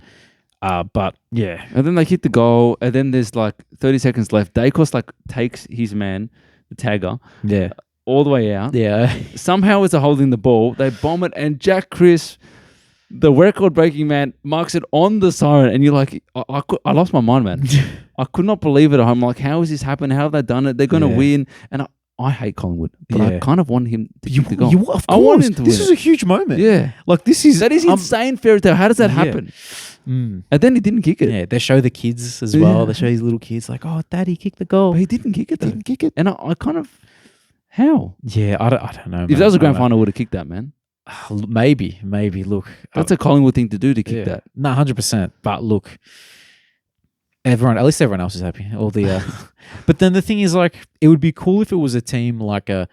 But yeah, And then they kick the goal, and then there's like 30 seconds left. Dacos like takes his man, the tagger, yeah, all the way out. yeah. Somehow it's a holding the ball. They bomb it, and Jack Chris, the record-breaking man, marks it on the siren. And you're like, I lost my mind, man. I could not believe it. I'm like, how has this happened? How have they done it? They're going to win. And I hate Collingwood, but I kind of want him to kick the goal. Of course. I want him to This win is a huge moment. Yeah. Like this is That is insane fairy tale. How does that happen? And then he didn't kick it. Yeah, they show the kids as well. Yeah. They show these little kids like, oh, daddy kicked the goal. But he didn't kick it, though. Didn't kick it. And I kind of... How? Yeah, I don't know. If that was a grand final, I would have kicked that, man. Maybe. Look, That's a Collingwood thing to do, to kick that. No, 100%. But look, at least everyone else is happy. All the, but then the thing is, like, it would be cool if it was a team like a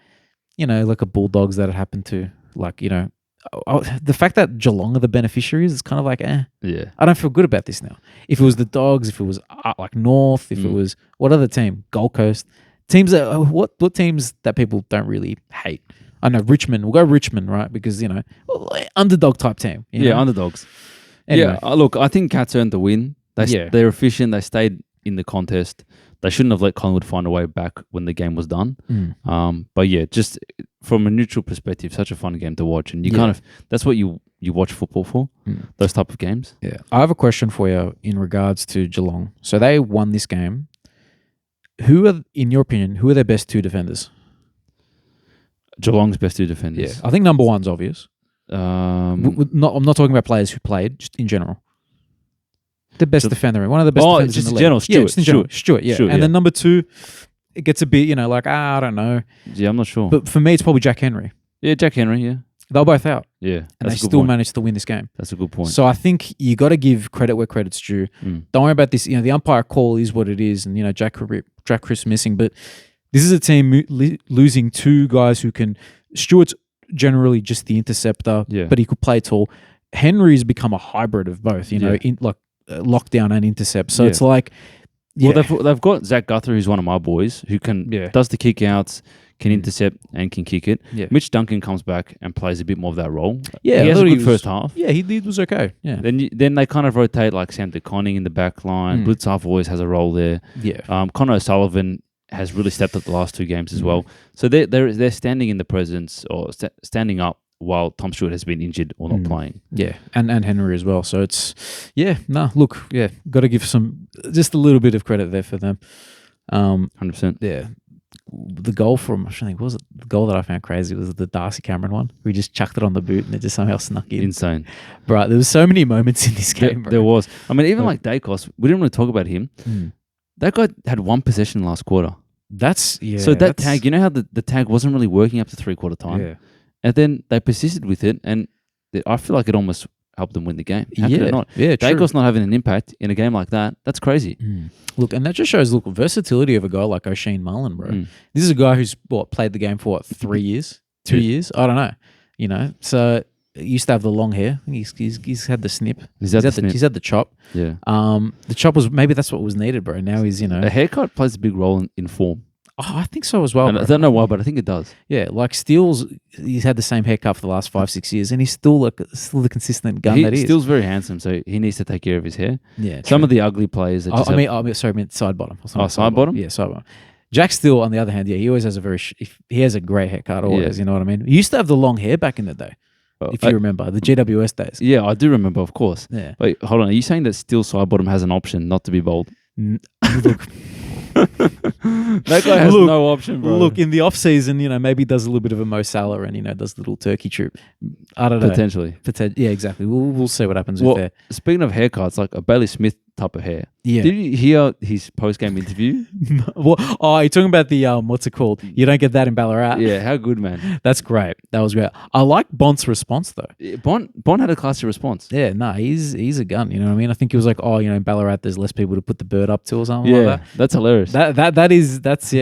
Bulldogs that it happened to. Like, the fact that Geelong are the beneficiaries is kind of like, Yeah. I don't feel good about this now. If it was the Dogs, if it was like North, if it was what other team, Gold Coast teams that what teams that people don't really hate. I know Richmond. We'll go Richmond, right? Because underdog type team. You know? Underdogs. Anyway. Yeah, look, I think Cats earned the win. They're efficient. They stayed in the contest. They shouldn't have let Collingwood find a way back when the game was done. But yeah, just from a neutral perspective, such a fun game to watch, and you kind of that's what you watch football for. Those type of games. Yeah, I have a question for you in regards to Geelong. So they won this game. In your opinion, who are their best two defenders? Geelong's best two defenders. I think number one's obvious. Um, I'm not talking about players who played, just in general. The best defender, one of the best defenders just in in the general, league. Just in general, Stuart. Yeah, Stuart, and then number two, it gets a bit, like I don't know. Yeah, I'm not sure. But for me, it's probably Jack Henry. Yeah, Jack Henry. Yeah, They're both out, yeah, and that's they a good still point. managed to win this game. That's a good point. So I think you got to give credit where credit's due. Don't worry about this. The umpire call is what it is, and Jack Chris missing, but this is a team losing two guys who can. Stewart's generally just the interceptor, but he could play tall. Henry's become a hybrid of both, in lockdown and intercept. So it's like, well, they've got Zach Guthrie, who's one of my boys, who does the kick outs, can intercept and can kick it. Yeah. Mitch Duncan comes back and plays a bit more of that role. Yeah, he has a good first half. Yeah, he was okay. Yeah. Then they kind of rotate like Sam DeConning in the back line. Blitzarf always has a role there. Yeah. Connor O'Sullivan has really stepped up the last two games as well. So they're standing in the presence or standing up while Tom Stewart has been injured or not playing. Yeah, and Henry as well. So it's got to give just a little bit of credit there for them. 100%. Yeah. The goal from, I think, was it the goal that I found crazy was the Darcy Cameron one. We just chucked it on the boot and it just somehow snuck in. Insane. Right, there was so many moments in this game. There was. I mean, even like Dacos, we didn't really talk about him. That guy had one possession last quarter. So that tag, how the tag wasn't really working up to 3/4 time. Yeah. And then they persisted with it, and I feel like it almost helped them win the game. How could it not? Yeah, true. Dacos not having an impact in a game like that, that's crazy. Look, and that just shows versatility of a guy like O'Shane Mullen, bro. This is a guy who's played the game for 3 years, 2 years, I don't know. So he used to have the long hair. He's had the snip. He's had the chop. Yeah. The chop was maybe that's what was needed, bro. Now he's a haircut plays a big role in form. Oh, I think so as well. I don't know why, but I think it does. Yeah, like Steele's, he's had the same haircut for the last 5-6 years, and he's still the consistent gun that he is. Steele's very handsome, so he needs to take care of his hair. Yeah, some of the ugly players. I meant side bottom. Side bottom. Yeah, side bottom. Jack Steele, on the other hand, he always has he has a great haircut. Always, you know what I mean. He used to have the long hair back in the day, if you remember the GWS days. Yeah, I do remember, of course. Yeah. Wait, hold on. Are you saying that Steele side bottom has an option not to be bald? Look. That guy has no option, bro. Look, in the off season, maybe does a little bit of a Mo Salah and does a little turkey troop. I don't know. Potentially. Yeah, exactly. We'll see what happens with that. Speaking of haircuts, like a Bailey Smith type of hair. Yeah. Did you hear his post game interview? You're talking about the what's it called? You don't get that in Ballarat. Yeah, how good, man. That's great. That was great. I like Bont's response though. Bont had a classy response. Yeah, he's a gun. You know what I mean? I think he was like, in Ballarat, there's less people to put the bird up to or something like that. That's hilarious. That's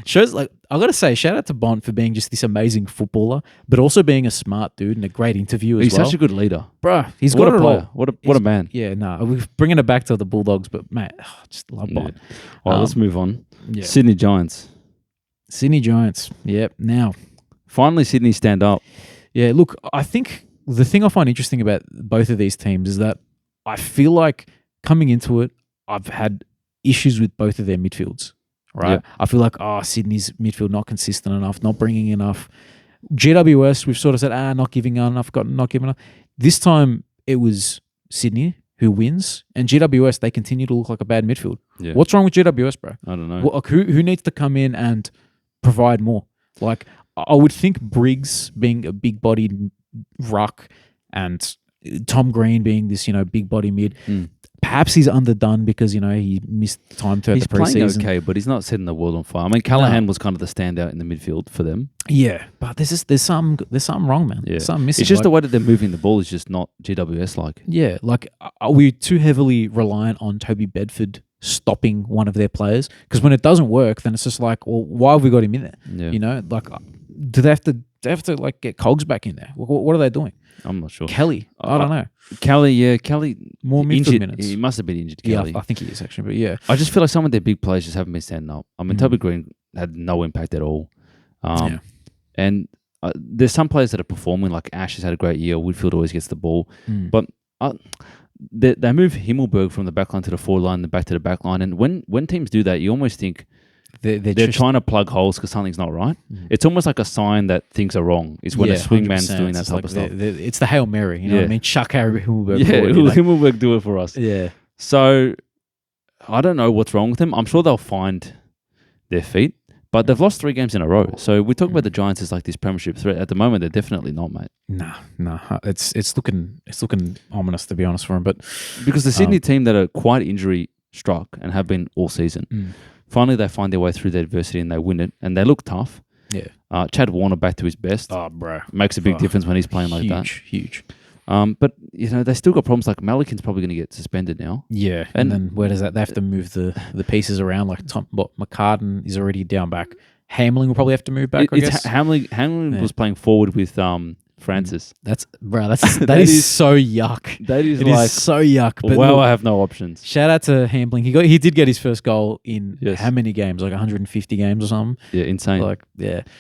shows like I gotta say, shout out to Bont for being just this amazing footballer, but also being a smart dude and a great interview as he's well. Such a good leader, bro. He's got a player. What a man. Yeah, we're bringing it back to the Bulldogs, but mate, I just love Bont. Yeah. All right, let's move on. Yeah. Sydney Giants. Yep. Now, finally, Sydney stand up. Yeah. Look, I think the thing I find interesting about both of these teams is that I feel like coming into it, I've had issues with both of their midfields. Right, yep. I feel like Sydney's midfield not consistent enough, not bringing enough. GWS, we've sort of said not giving enough, not giving enough. This time it was Sydney who wins, and GWS they continue to look like a bad midfield. Yeah. What's wrong with GWS, bro? I don't know. Who needs to come in and provide more? Like I would think Briggs being a big-bodied ruck and Tom Green being this big body mid. Perhaps he's underdone because he missed time throughout the preseason. He's playing okay, but he's not setting the world on fire. I mean, Callahan was kind of the standout in the midfield for them. Yeah, but there's something wrong, man. Yeah. Something missing. It's just the way that they're moving the ball is just not GWS like. Yeah, like are we too heavily reliant on Toby Bedford stopping one of their players? Because when it doesn't work, then it's just like, well, why have we got him in there? Yeah. Like, do they have to like get Cogs back in there? What are they doing? I'm not sure. Kelly, I don't know. Kelly more midfield minutes. He must have been injured. Kelly. Yeah, I think he is actually. But yeah, I just feel like some of their big players just haven't been standing up. I mean, Toby Green had no impact at all. And there's some players that are performing. Like Ash has had a great year. Whitfield always gets the ball, but they move Himmelberg from the back line to the forward line, then back to the back line. And when teams do that, you almost think they're trying to plug holes because something's not right. It's almost like a sign that things are wrong. Is when a swingman's doing that type of stuff. It's the Hail Mary, you know what I mean? Chuck Harry Himmelberg. Himmelberg do it for us. Yeah. So I don't know what's wrong with them. I'm sure they'll find their feet, but they've lost 3 games in a row. So we talk about the Giants as like this premiership threat. At the moment, they're definitely not, mate. Nah. It's looking ominous, to be honest, for them. But because the Sydney team that are quite injury struck and have been all season. Finally, they find their way through the adversity and they win it, and they look tough. Yeah. Chad Warner back to his best. Oh, bro. Makes a big difference when he's playing like that. Huge. But, they still got problems. Like Malikin's probably going to get suspended now. Yeah. And then where does that? They have to move the pieces around. Like McCartan is already down back. Hamling will probably have to move back, I guess. Hamling was playing forward with Francis. That is so yuck. That is so yuck. But look, I have no options. Shout out to Hamling. He did get his first goal in how many games? Like 150 games or something. Yeah, insane. Like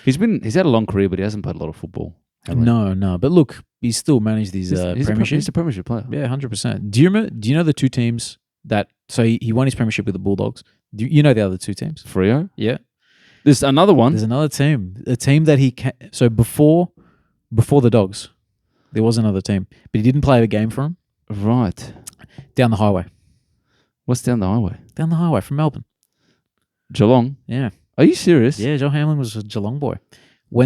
he's had a long career, but he hasn't played a lot of football. No. But look, he's still managed these premierships. He's a premiership player. Yeah, 100%. Do you know the two teams that? So he won his premiership with the Bulldogs. Do you know the other two teams? Freo. Yeah. There's another one. There's another team. A team that so before the Dogs, there was another team, but he didn't play a game for him. Right. Down the highway. What's down the highway? Down the highway from Melbourne. Geelong. Yeah. Are you serious? Yeah, Joe Hamlin was a Geelong boy. I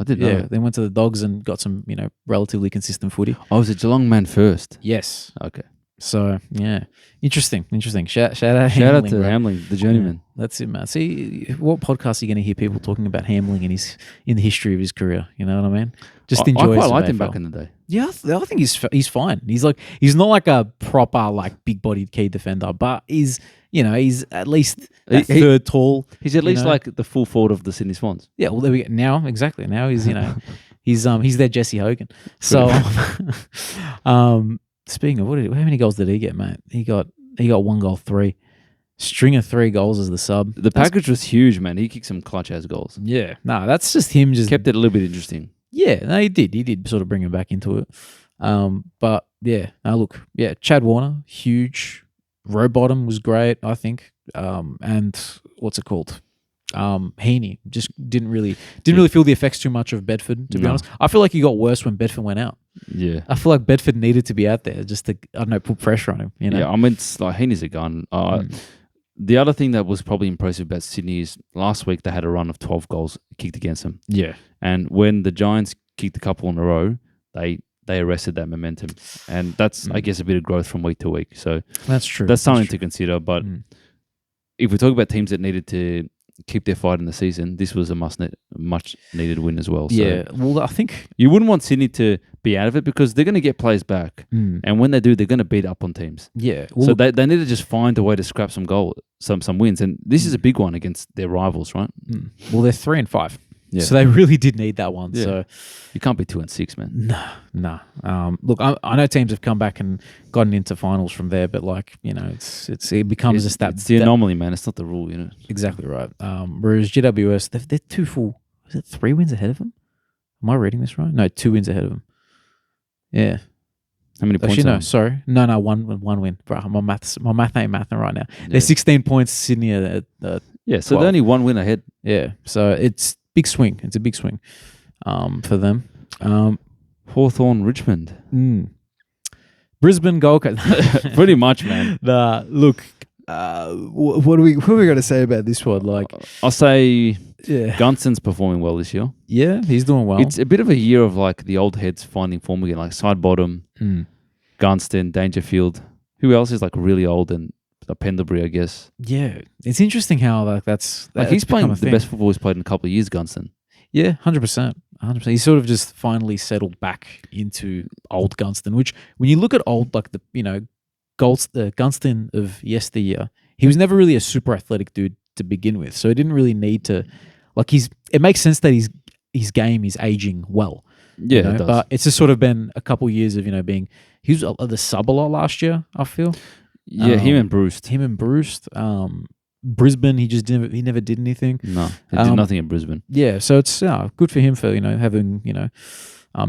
didn't know. Then went to the Dogs and got some, relatively consistent footy. I was a Geelong man first. Yes. Okay. So yeah, interesting. Shout out to Hamling, the journeyman. Yeah, that's it, man. See, what podcast are you going to hear people talking about Hamling in the history of his career? You know what I mean? Just enjoy. I quite liked him back in the day. Yeah, I think he's fine. He's not like a proper like big bodied key defender, but he's at least third tall. He's at least like the full forward of the Sydney Swans. Yeah, well there we go. Now exactly. Now he's he's their Jesse Hogan. So speaking of how many goals did he get, mate? He got 1 goal, 3. String of 3 goals as the sub. The package was huge, man. He kicked some clutch ass goals. Yeah, no, that's just him. Just Kept it a little bit interesting. Yeah, no, he did. He did sort of bring him back into it. But yeah, look, Chad Warner, huge. Rowbottom was great, I think. And what's it called? Heaney just didn't really feel the effects too much of Bedford, to be honest. I feel like he got worse when Bedford went out. Yeah, I feel like Bedford needed to be out there just to, I don't know, put pressure on him. You know? Yeah, I mean, it's like Heaney's a gun. The other thing that was probably impressive about Sydney is last week they had a run of 12 goals kicked against them. Yeah. And when the Giants kicked a couple in a row, they arrested that momentum. And that's, I guess, a bit of growth from week to week. So that's true. That's something to consider. But if we talk about teams that needed to keep their fight in the season, this was a much needed win as well. So yeah. Well, I think you wouldn't want Sydney to be out of it because they're going to get players back. And when they do, they're going to beat up on teams. Yeah. Well, so they need to just find a way to scrap some wins. And this is a big one against their rivals, right? Well, they're 3 and 5. Yeah. So they really did need that one. Yeah. So you can't be 2 and 6, man. No. Look, I know teams have come back and gotten into finals from there, but it becomes a stat. It's the anomaly, man. It's not the rule, you know. Exactly right. Whereas GWS, they're 2 full. Is it 3 wins ahead of them? Am I reading this right? No, 2 wins ahead of them. Yeah. How many points? Actually, no. Sorry, no. One win. Bro, my math ain't mathing right now. Yeah. They're 16 points. Sydney at 12. So 12. they're only 1 win ahead. Yeah. So it's big swing. It's a big swing, for them. Hawthorn, Richmond, Brisbane, Gold Coast. Pretty much, man. Look, what are we going to say about this one? Like, I'll say. Yeah. Gunston's performing well this year. Yeah, he's doing well. It's a bit of a year of like the old heads finding form again, like Sidebottom, Gunston, Dangerfield. Who else is like really old and Pendlebury, I guess. Yeah, it's interesting how that's he's playing the best football he's played in a couple of years, Gunston. Yeah, 100%. He sort of just finally settled back into old Gunston, which when you look at old, like Gunston of yesteryear, he was never really a super athletic dude to begin with, so he didn't really need to. Like it makes sense that his game is aging well. Yeah, it does. But it's just sort of been a couple years of he was the sub a lot last year. I feel. Yeah, him and Bruce. Brisbane, he never did anything. No, he did nothing in Brisbane. Yeah, so it's good for him for having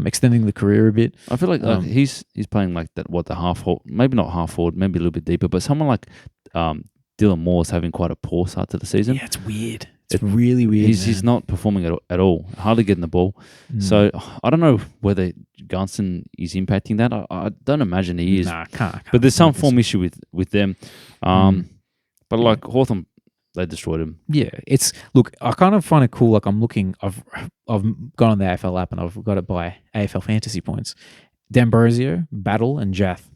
extending the career a bit. I feel like he's playing like that. What the half forward, maybe not half forward, maybe a little bit deeper, but someone like Dylan Moore's having quite a poor start to the season. Yeah, it's weird. It's really weird. He's not performing at all. Hardly getting the ball. So I don't know whether Gunston is impacting that. I don't imagine he is. Nah, can't. But there's some form issue with them. But like Hawthorn, they destroyed him. Yeah, I kind of find it cool. Like I'm looking. I've gone on the AFL app and I've got it by AFL fantasy points. D'Ambrosio, Battle, and Jath.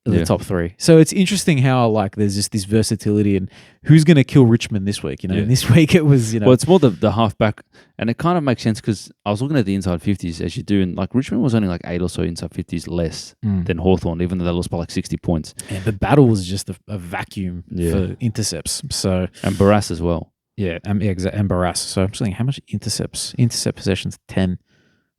The top 3. So it's interesting how there's just this versatility and who's going to kill Richmond this week. And this week it was Well, it's more the halfback, and it kind of makes sense because I was looking at the inside 50s as you do, and like Richmond was only like 8 or so inside 50s less than Hawthorn, even though they lost by like 60 points. Yeah, but Battle was just a vacuum for intercepts. So and Barras as well. Yeah, exactly. And Barras. So I'm just thinking, how much intercept possessions? 10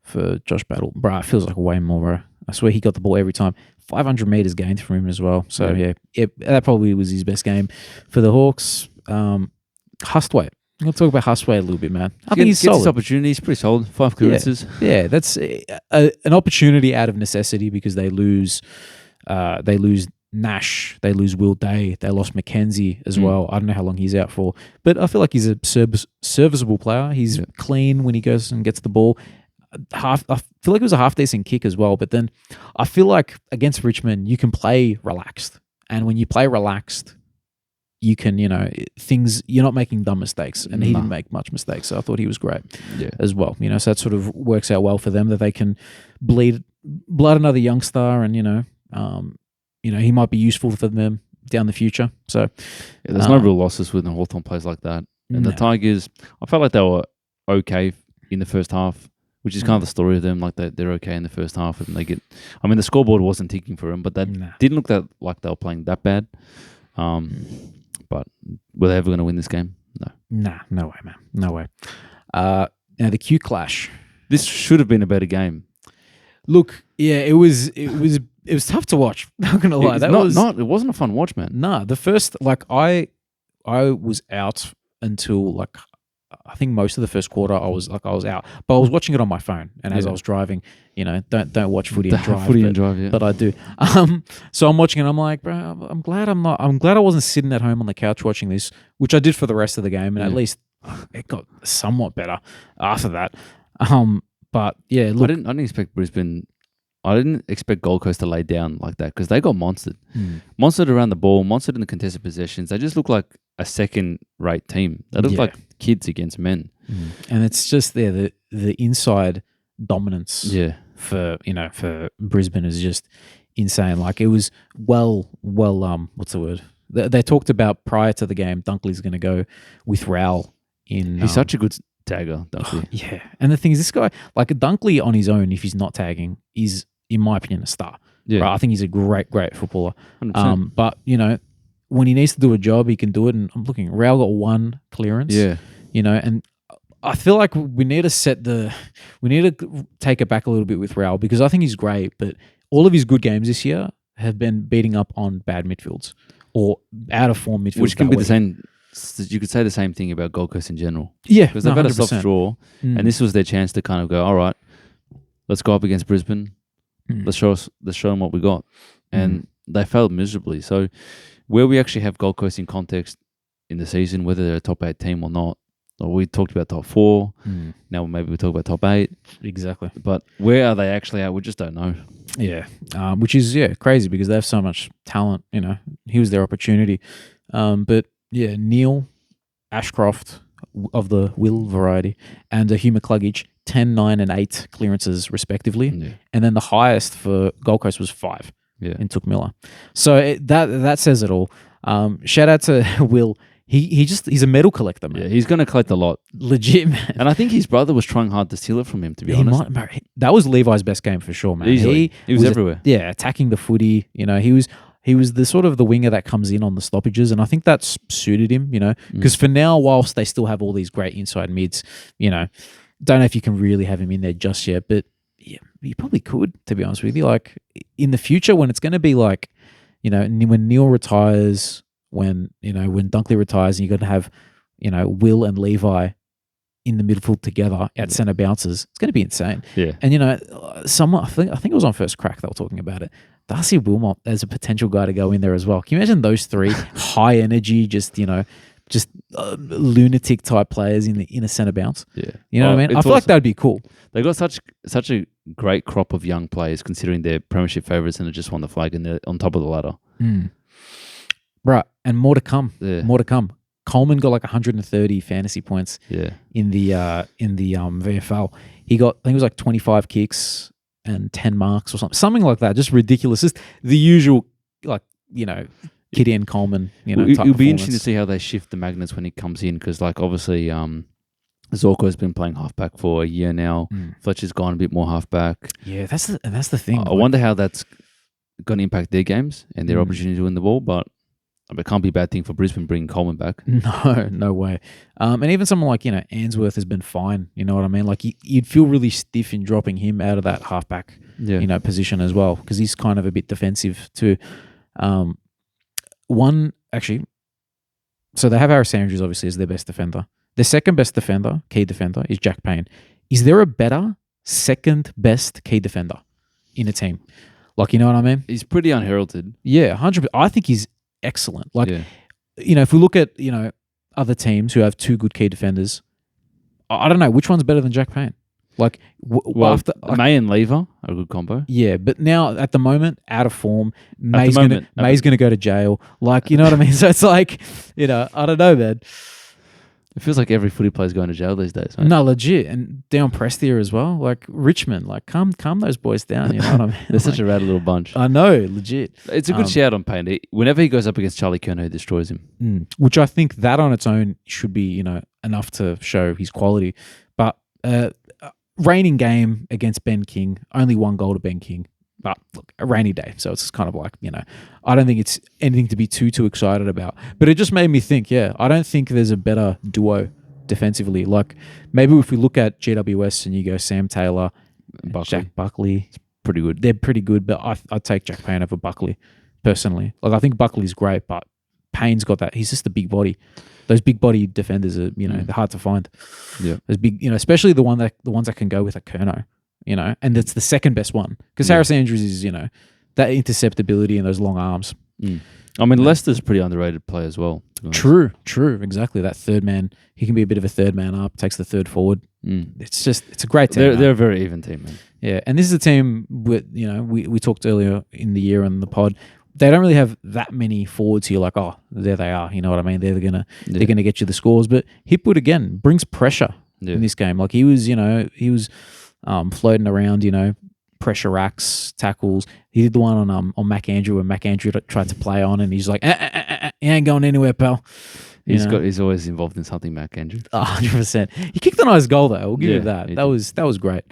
for Josh Battle. Bro, it feels like way more, bro. I swear he got the ball every time. 500 meters gained from him as well. So, that probably was his best game for the Hawks. Hustwaite. I'm going to talk about Hustwaite a little bit, man. I think he's solid. His opportunity. He's pretty solid. 5 clearances. Yeah, that's an opportunity out of necessity because they lose Nash. They lose Will Day. They lost McKenzie as well. I don't know how long he's out for. But I feel like he's a serviceable player. He's clean when he goes and gets the ball. I feel like it was a half decent kick as well, but then I feel like against Richmond you can play relaxed, and when you play relaxed you can you're not making dumb mistakes, and he didn't make much mistakes, so I thought he was great as well. So that sort of works out well for them, that they can blood another young star, and he might be useful for them down the future. So there's no real losses when the Hawthorn plays like that. And the Tigers, I felt like they were okay in the first half. which is kind of the story of them. Like they're okay in the first half, and they get. I mean, the scoreboard wasn't ticking for them, but they didn't look like they were playing that bad. But were they ever going to win this game? No. Nah, no way, man. No way. Now the Q clash. This should have been a better game. Look, yeah, it was tough to watch. Not gonna lie, it wasn't a fun watch, man. Nah, the first I was out until like I think most of the first quarter. I was out, but I was watching it on my phone, and as I was driving, don't watch footy and drive. Yeah. But I do. So I'm watching it. I'm like, bro, I'm glad I wasn't sitting at home on the couch watching this, which I did for the rest of the game, and at least it got somewhat better after that. But yeah, look, I didn't expect Brisbane. I didn't expect Gold Coast to lay down like that because they got monstered. Monstered around the ball, monstered in the contested possessions. They just look like a second-rate team. They look like kids against men. And it's just the inside dominance. Yeah. For Brisbane is just insane. Like it was well. What's the word? They talked about prior to the game. Dunkley's going to go with Rowell in. He's such a good tagger, Dunkley. Yeah, and the thing is, this guy, like Dunkley on his own, if he's not tagging, is in my opinion a star. Yeah, right? I think he's a great footballer. 100%. But when he needs to do a job, he can do it. And I'm looking, Rowell got one clearance. Yeah, and I feel like we need to take it back a little bit with Rowell because I think he's great, but all of his good games this year have been beating up on bad midfields or out of form midfields. Which can be the same. You could say the same thing about Gold Coast in general. Yeah, because they've had a soft draw, and this was their chance to kind of go, all right, let's go up against Brisbane. Let's show them what we got, and they failed miserably. So, where we actually have Gold Coast in context in the season, whether they're a top 8 team or not, or we talked about top 4. Now maybe we talk about top 8. Exactly. But where are they actually at? We just don't know. Yeah, which is crazy because they have so much talent. He was their opportunity, but. Yeah, Neil, Ashcroft of the Will variety, and Hugh McCluggage, 10, 9, and 8 clearances respectively. Yeah. And then the highest for Gold Coast was 5 in Took Miller. So that says it all. Shout out to Will. He's a medal collector, man. Yeah, he's going to collect a lot. Legit, man. And I think his brother was trying hard to steal it from him, to be honest. That was Levi's best game for sure, man. Easily. He was everywhere. Attacking the footy. He was the sort of the winger that comes in on the stoppages, and I think that's suited him, because for now, whilst they still have all these great inside mids, don't know if you can really have him in there just yet, but yeah, you probably could, to be honest with you. Like in the future, when it's going to be like, when Neil retires, when Dunkley retires, and you're going to have, Will and Levi in the midfield together at centre bounces, it's going to be insane. Yeah. And someone I think it was on First Crack they were talking about it. Darcy Wilmot as a potential guy to go in there as well. Can you imagine those three high energy, just lunatic type players in a centre bounce? Yeah, what I mean. I feel like that'd be cool. They got such a great crop of young players, considering they're premiership favourites and they just won the flag and they're on top of the ladder. Right, and more to come. Yeah. More to come. Coleman got like 130 fantasy points. Yeah. In the VFL, I think it was like 25 kicks and 10 marks or something like that. Just ridiculous. Just the usual, Gideon Coleman. It'll be interesting to see how they shift the magnets when he comes in, because obviously Zorko's been playing halfback for a year now. Fletcher's gone a bit more halfback. Yeah, that's the thing. I wonder how that's going to impact their games and their opportunity to win the ball, but it can't be a bad thing for Brisbane bringing Coleman back. No way. And even someone like, Ainsworth has been fine. You know what I mean? Like, you'd feel really stiff in dropping him out of that halfback, position as well, because he's kind of a bit defensive too. So they have Harris Andrews, obviously, as their best defender. Their second best defender, key defender, is Jack Payne. Is there a better second best key defender in a team? Like, you know what I mean? He's pretty unheralded. Yeah, 100%. I think he's excellent. Like, if we look at, other teams who have two good key defenders, I don't know, which one's better than Jack Payne? Like, May and Lever are a good combo. Yeah, but now at the moment, out of form, May's going to go to jail. Like, you know what I mean? So it's like, I don't know, man. It feels like every footy player's going to jail these days. Mate. No, legit. And down Prestia as well. Like Richmond, like calm those boys down. You know what I mean? They're such a rad little bunch. I know, legit. It's a good shout on Payne. Whenever he goes up against Charlie Curnow, he destroys him. Which I think that on its own should be, enough to show his quality. But Reigning game against Ben King, only 1 goal to Ben King. But look, a rainy day, so it's kind of like, I don't think it's anything to be too excited about. But it just made me think, I don't think there's a better duo defensively. Like, maybe if we look at GWS and you go Sam Taylor, Jack Buckley, It's pretty good. they're pretty good, but I'd take Jack Payne over Buckley, personally. Like, I think Buckley's great, but Payne's got that. He's just a big body. Those big body defenders are, they're hard to find. Yeah. Those big, especially the ones that can go with a Kerno. And it's the second best one because Harris Andrews is, that interceptability and those long arms. I mean, Leicester's a pretty underrated player as well. True, exactly. That third man, he can be a bit of a third man up, takes the third forward. It's a great team. They're a very even team, man. Yeah, and this is a team with, we talked earlier in the year on the pod. They don't really have that many forwards here. Like, oh, there they are. You know what I mean? They're gonna get you the scores. But Hipwood again brings pressure in this game. Like he was floating around, pressure racks, tackles. He did the one on Mac Andrew when Mac Andrew tried to play on, and he's like, he ain't going anywhere, pal. He's always involved in something, Mac Andrew. 100%. He kicked a nice goal though. I'll give you that. That was great.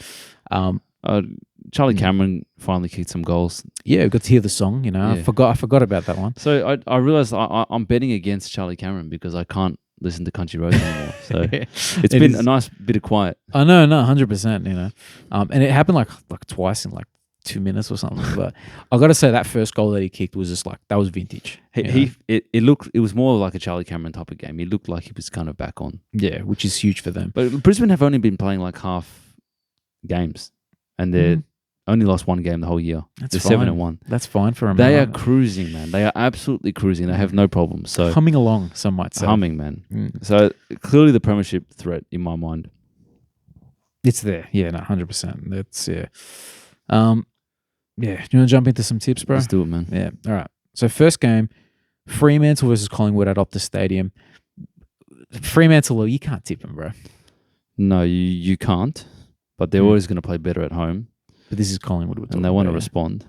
Charlie Cameron finally kicked some goals. Yeah, got to hear the song. I forgot about that one. So I realized I'm betting against Charlie Cameron because I can't listen to Country Roads anymore. So it's been a nice bit of quiet. I know, 100%. And it happened like twice in like 2 minutes or something. But I got to say that first goal that he kicked was just like that was vintage. It was more like a Charlie Cameron type of game. He looked like he was kind of back on. Yeah, which is huge for them. But Brisbane have only been playing like half games, and they're only lost 1 game the whole year. They're 7-1. That's fine for them. They are cruising, man. They are absolutely cruising. They have no problems. So humming along, some might say. Humming, man. So clearly the premiership threat in my mind. It's there. Yeah, 100%. That's Do you want to jump into some tips, bro? Let's do it, man. Yeah. All right. So first game, Fremantle versus Collingwood at Optus Stadium. Fremantle, you can't tip them, bro. No, you can't. But they're always going to play better at home. But this is Collingwood. And they want to respond.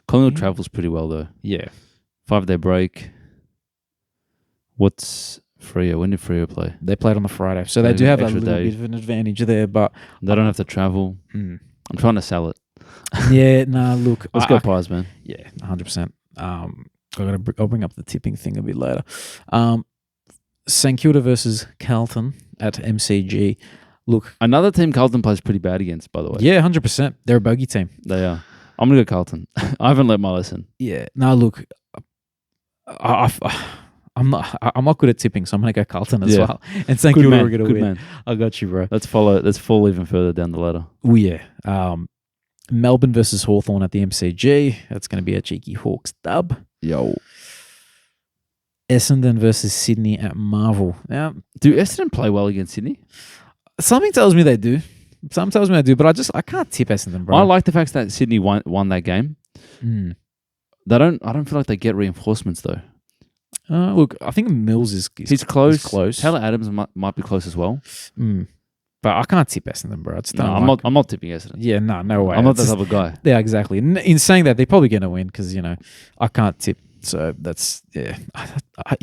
Collingwood travels pretty well, though. Yeah. 5-day break. What's Freo? When did Freo play? They played on the Friday. So they do have a little bit of an advantage there. But they don't have to travel. I'm trying to sell it. Yeah, look. Let's go Pies, man. Yeah, 100%. I'll bring up the tipping thing a bit later. St Kilda versus Carlton at MCG. Look, another team Carlton plays pretty bad against, by the way. Yeah, 100%. They're a bogey team. They are. I'm going to go Carlton. I haven't learnt my lesson. Yeah. No, look, I'm not good at tipping, so I'm going to go Carlton as well. And St Kilda are going to win. Man. I got you, bro. Let's fall even further down the ladder. Oh, yeah. Melbourne versus Hawthorn at the MCG. That's going to be a cheeky Hawks dub. Yo. Essendon versus Sydney at Marvel. Now, do Essendon play well against Sydney? Something tells me they do. Some tells me they do, but I can't tip Essendon, bro. I like the fact that Sydney won that game. I don't feel like they get reinforcements though. Look, I think Mills is close. Taylor Adams might be close as well. But I can't tip Essendon, bro. I'm not tipping Essendon. Yeah, no way. I'm not that type of guy. Yeah, exactly. In saying that, they're probably going to win because I can't tip. So that's you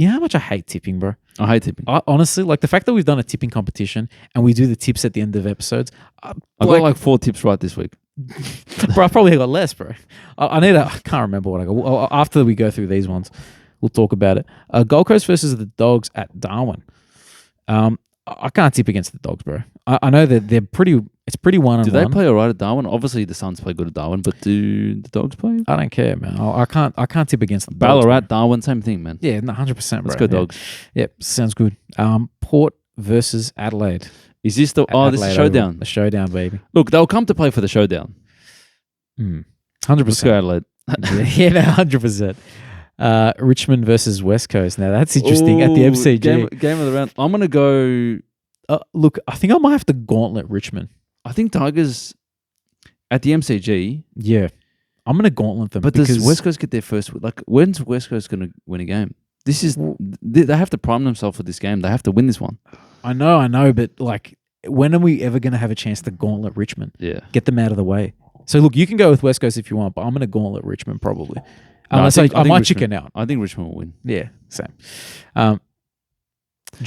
know how much I hate tipping, bro. I hate tipping. Honestly, like the fact that we've done a tipping competition and we do the tips at the end of episodes. I've got like 4 tips right this week. Bro, I probably got less, bro. I can't remember what I got. After we go through these ones, we'll talk about it. Gold Coast versus the Dogs at Darwin. I can't tip against the Dogs, bro. I know that they're pretty. It's pretty one-on-one. Do they play all right at Darwin? Obviously, the Suns play good at Darwin, but do the Dogs play? I don't care, man. I can't tip against the Dogs. Ballarat, Darwin, same thing, man. Yeah, 100%, bro. Let's go Dogs. Yep, sounds good. Port versus Adelaide. Is this the this is a showdown? The showdown, baby. Look, they'll come to play for the showdown. 100%. Let's go Adelaide. Yeah, 100%. Richmond versus West Coast. Now that's interesting at the MCG. Game of the round. I'm gonna go. Look, I think I might have to gauntlet Richmond. I think Tigers at the MCG. Yeah, I'm gonna gauntlet them. But does West Coast get their first? Like, when's West Coast gonna win a game? This is they have to prime themselves for this game. They have to win this one. I know, but like, when are we ever gonna have a chance to gauntlet Richmond? Yeah, get them out of the way. So look, you can go with West Coast if you want, but I'm gonna gauntlet Richmond probably. No, Unless I might chicken out. I think Richmond will win. Yeah, same. Geelong.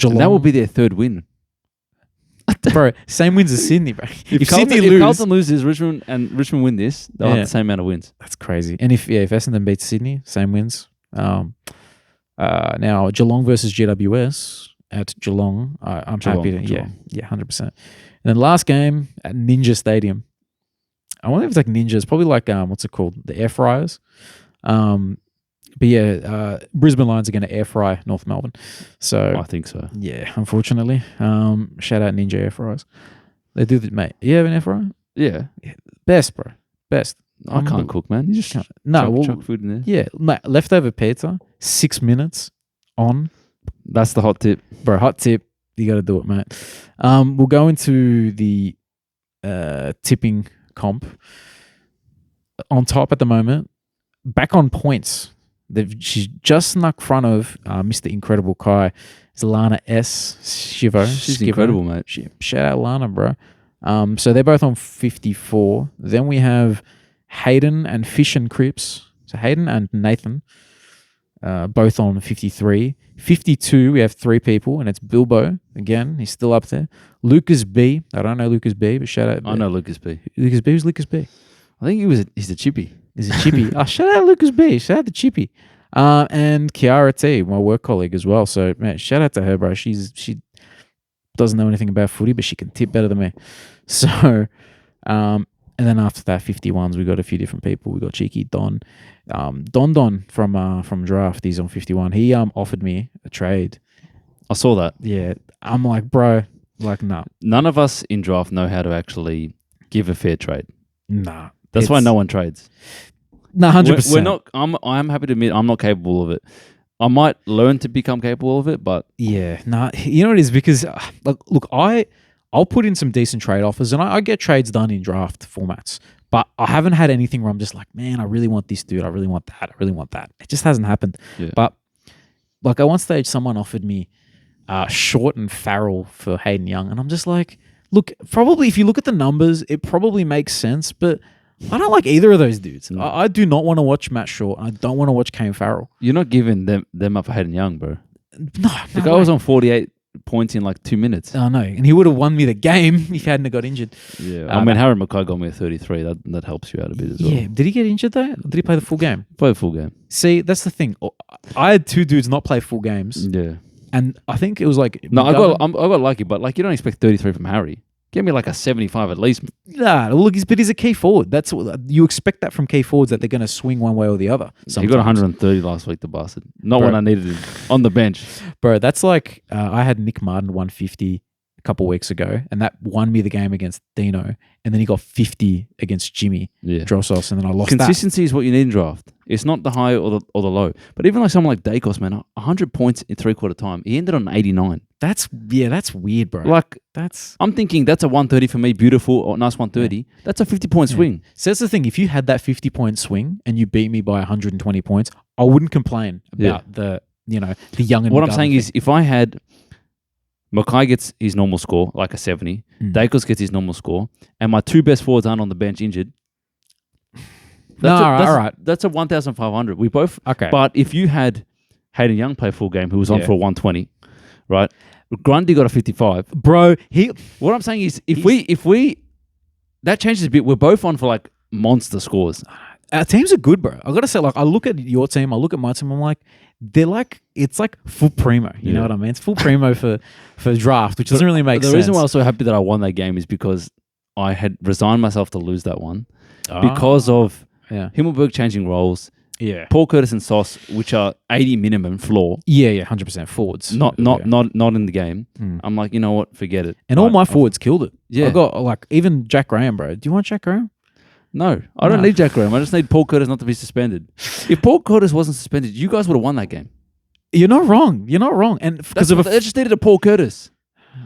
And that will be their third win. Bro, same wins as Sydney, bro. If Carlton, Sydney if lose, Carlton loses Richmond and Richmond win this, they'll Yeah. have the same amount of wins. that's crazy. And if Essendon beats Sydney, same wins. Now Geelong versus GWS at Geelong. I'm happy to Geelong. 100%. And then last game at Ninja Stadium. I wonder if it's like Ninja. It's probably like what's it called? The air fryers. But yeah, Brisbane Lions are going to air fry North Melbourne. So I think so. yeah, unfortunately. Shout out Ninja air fryers. They do that, mate. You have an air fryer? Yeah. Best, bro. Best. I can't cook, man. You just chuck food in there. Yeah, mate, leftover pizza, 6 minutes on. That's the hot tip. Bro, hot tip. You got to do it, mate. We'll go into the tipping comp. On top at the moment, back on points. She's just snuck front of Mr. Incredible Kai. It's Lana S. Shivo. She's incredible, mate. Shout out Lana, bro. So they're both on 54. Then we have Hayden and Fish and Crips. So Hayden and Nathan, both on 53. 52, we have 3 people, and it's Bilbo. Again, he's still up there. Lucas B. I don't know Lucas B, but shout out. I know Lucas B. Lucas B. Who's Lucas B? I think he's a chippy. He's a chippy. Shout out Lucas B. Shout out to Chippy. And Kiara T, my work colleague as well. So, man, shout out to her, bro. She doesn't know anything about footy, but she can tip better than me. So, and then after that, 51s, we got a few different people. We got Cheeky Don. Don from Draft, he's on 51. He offered me a trade. I saw that. Yeah. I'm like, bro, like, nah. None of us in draft know how to actually give a fair trade. Nah. That's why no one trades. Nah, 100%. We're not. I'm happy to admit I'm not capable of it. I might learn to become capable of it, but yeah, nah. You know what it is? Because look, I'll put in some decent trade offers, and I get trades done in draft formats. But I haven't had anything where I'm just like, man, I really want this dude. I really want that. I really want that. It just hasn't happened. Yeah. But like at one stage, someone offered me Short and Farrell for Hayden Young, and I'm just like, look, probably if you look at the numbers, it probably makes sense, but I don't like either of those dudes. No. I do not want to watch Matt Short. And I don't want to watch Kane Farrell. you're not giving them up for Hayden Young, bro. No, The guy was on 48 points in like 2 minutes. I know, and he would have won me the game if he hadn't have got injured. Yeah, I mean, Harry Mackay got me a 33. That helps you out a bit as well. Yeah, did he get injured though? Or did he play the full game? Play a full game. See, that's the thing. I had 2 dudes not play full games, Yeah. and I think it was like No, I got lucky, but like you don't expect 33 from Harry. Give me like a 75 at least. Nah, look, but he's a key forward. That's what you expect that from key forwards, that they're going to swing one way or the other. He got 130 last week, the bastard. Not when I needed him on the bench. Bro, that's like I had Nick Martin 150 a couple weeks ago, and that won me the game against Dino, and then he got 50 against Jimmy Drossos, and then I lost. Consistency is what you need in draft. It's not the high or the low. But even like someone like Dacos, man, 100 points in 3/4 time. He ended on 89. That's weird, bro. Like that's I'm thinking that's a 130 for me, beautiful or nice 130. Yeah. That's a 50-point swing. So that's the thing. If you had that 50-point swing and you beat me by 120 points, I wouldn't complain about the young and what I'm saying is if I had Mackay gets his normal score, like a 70. Dacos gets his normal score, and my 2 best forwards aren't on the bench injured. All right. That's a 1,500. We both okay. But if you had Hayden Young play full game, who was on for a 120, right? Grundy got a 55, bro. What I'm saying is, if we that changes a bit. We're both on for like monster scores. Our teams are good, bro. I gotta say, like, I look at your team, I look at my team, I'm like, it's like full primo. You know what I mean? It's full primo for draft, which doesn't really make sense. The reason why I was so happy that I won that game is because I had resigned myself to lose that one because of Himmelberg changing roles. Yeah, Paul Curtis and Sauce, which are 80 minimum floor. Yeah, 100% forwards. Not in the game. I'm like, you know what? Forget it. And all my forwards killed it. Yeah, I got like even Jack Graham, bro. Do you want Jack Graham? No, I don't need Jack Graham. I just need Paul Curtis not to be suspended. If Paul Curtis wasn't suspended, you guys would have won that game. You're not wrong. And because they just needed a Paul Curtis.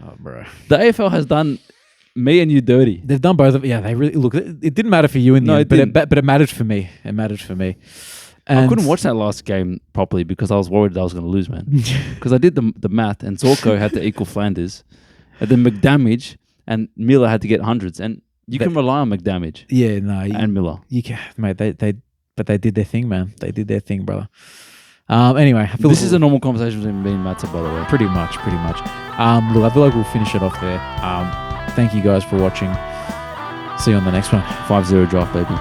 Oh, bro. The AFL has done me and you dirty. They've done both of. Yeah, they really look. It didn't matter for you in the end, but it mattered for me. It mattered for me. And I couldn't watch that last game properly because I was worried that I was going to lose, man. Because I did the math, and Zorko had to equal Flanders, and then McDamage and Miller had to get hundreds, and you can rely on McDamage. Yeah, no, and Miller. You can, mate. They did their thing, man. They did their thing, brother. Anyway, I feel This is a normal conversation between me and Matza, by the way. pretty much. Look, I feel like we'll finish it off there. Thank you guys for watching. See you on the next one. 5-0 draft, baby.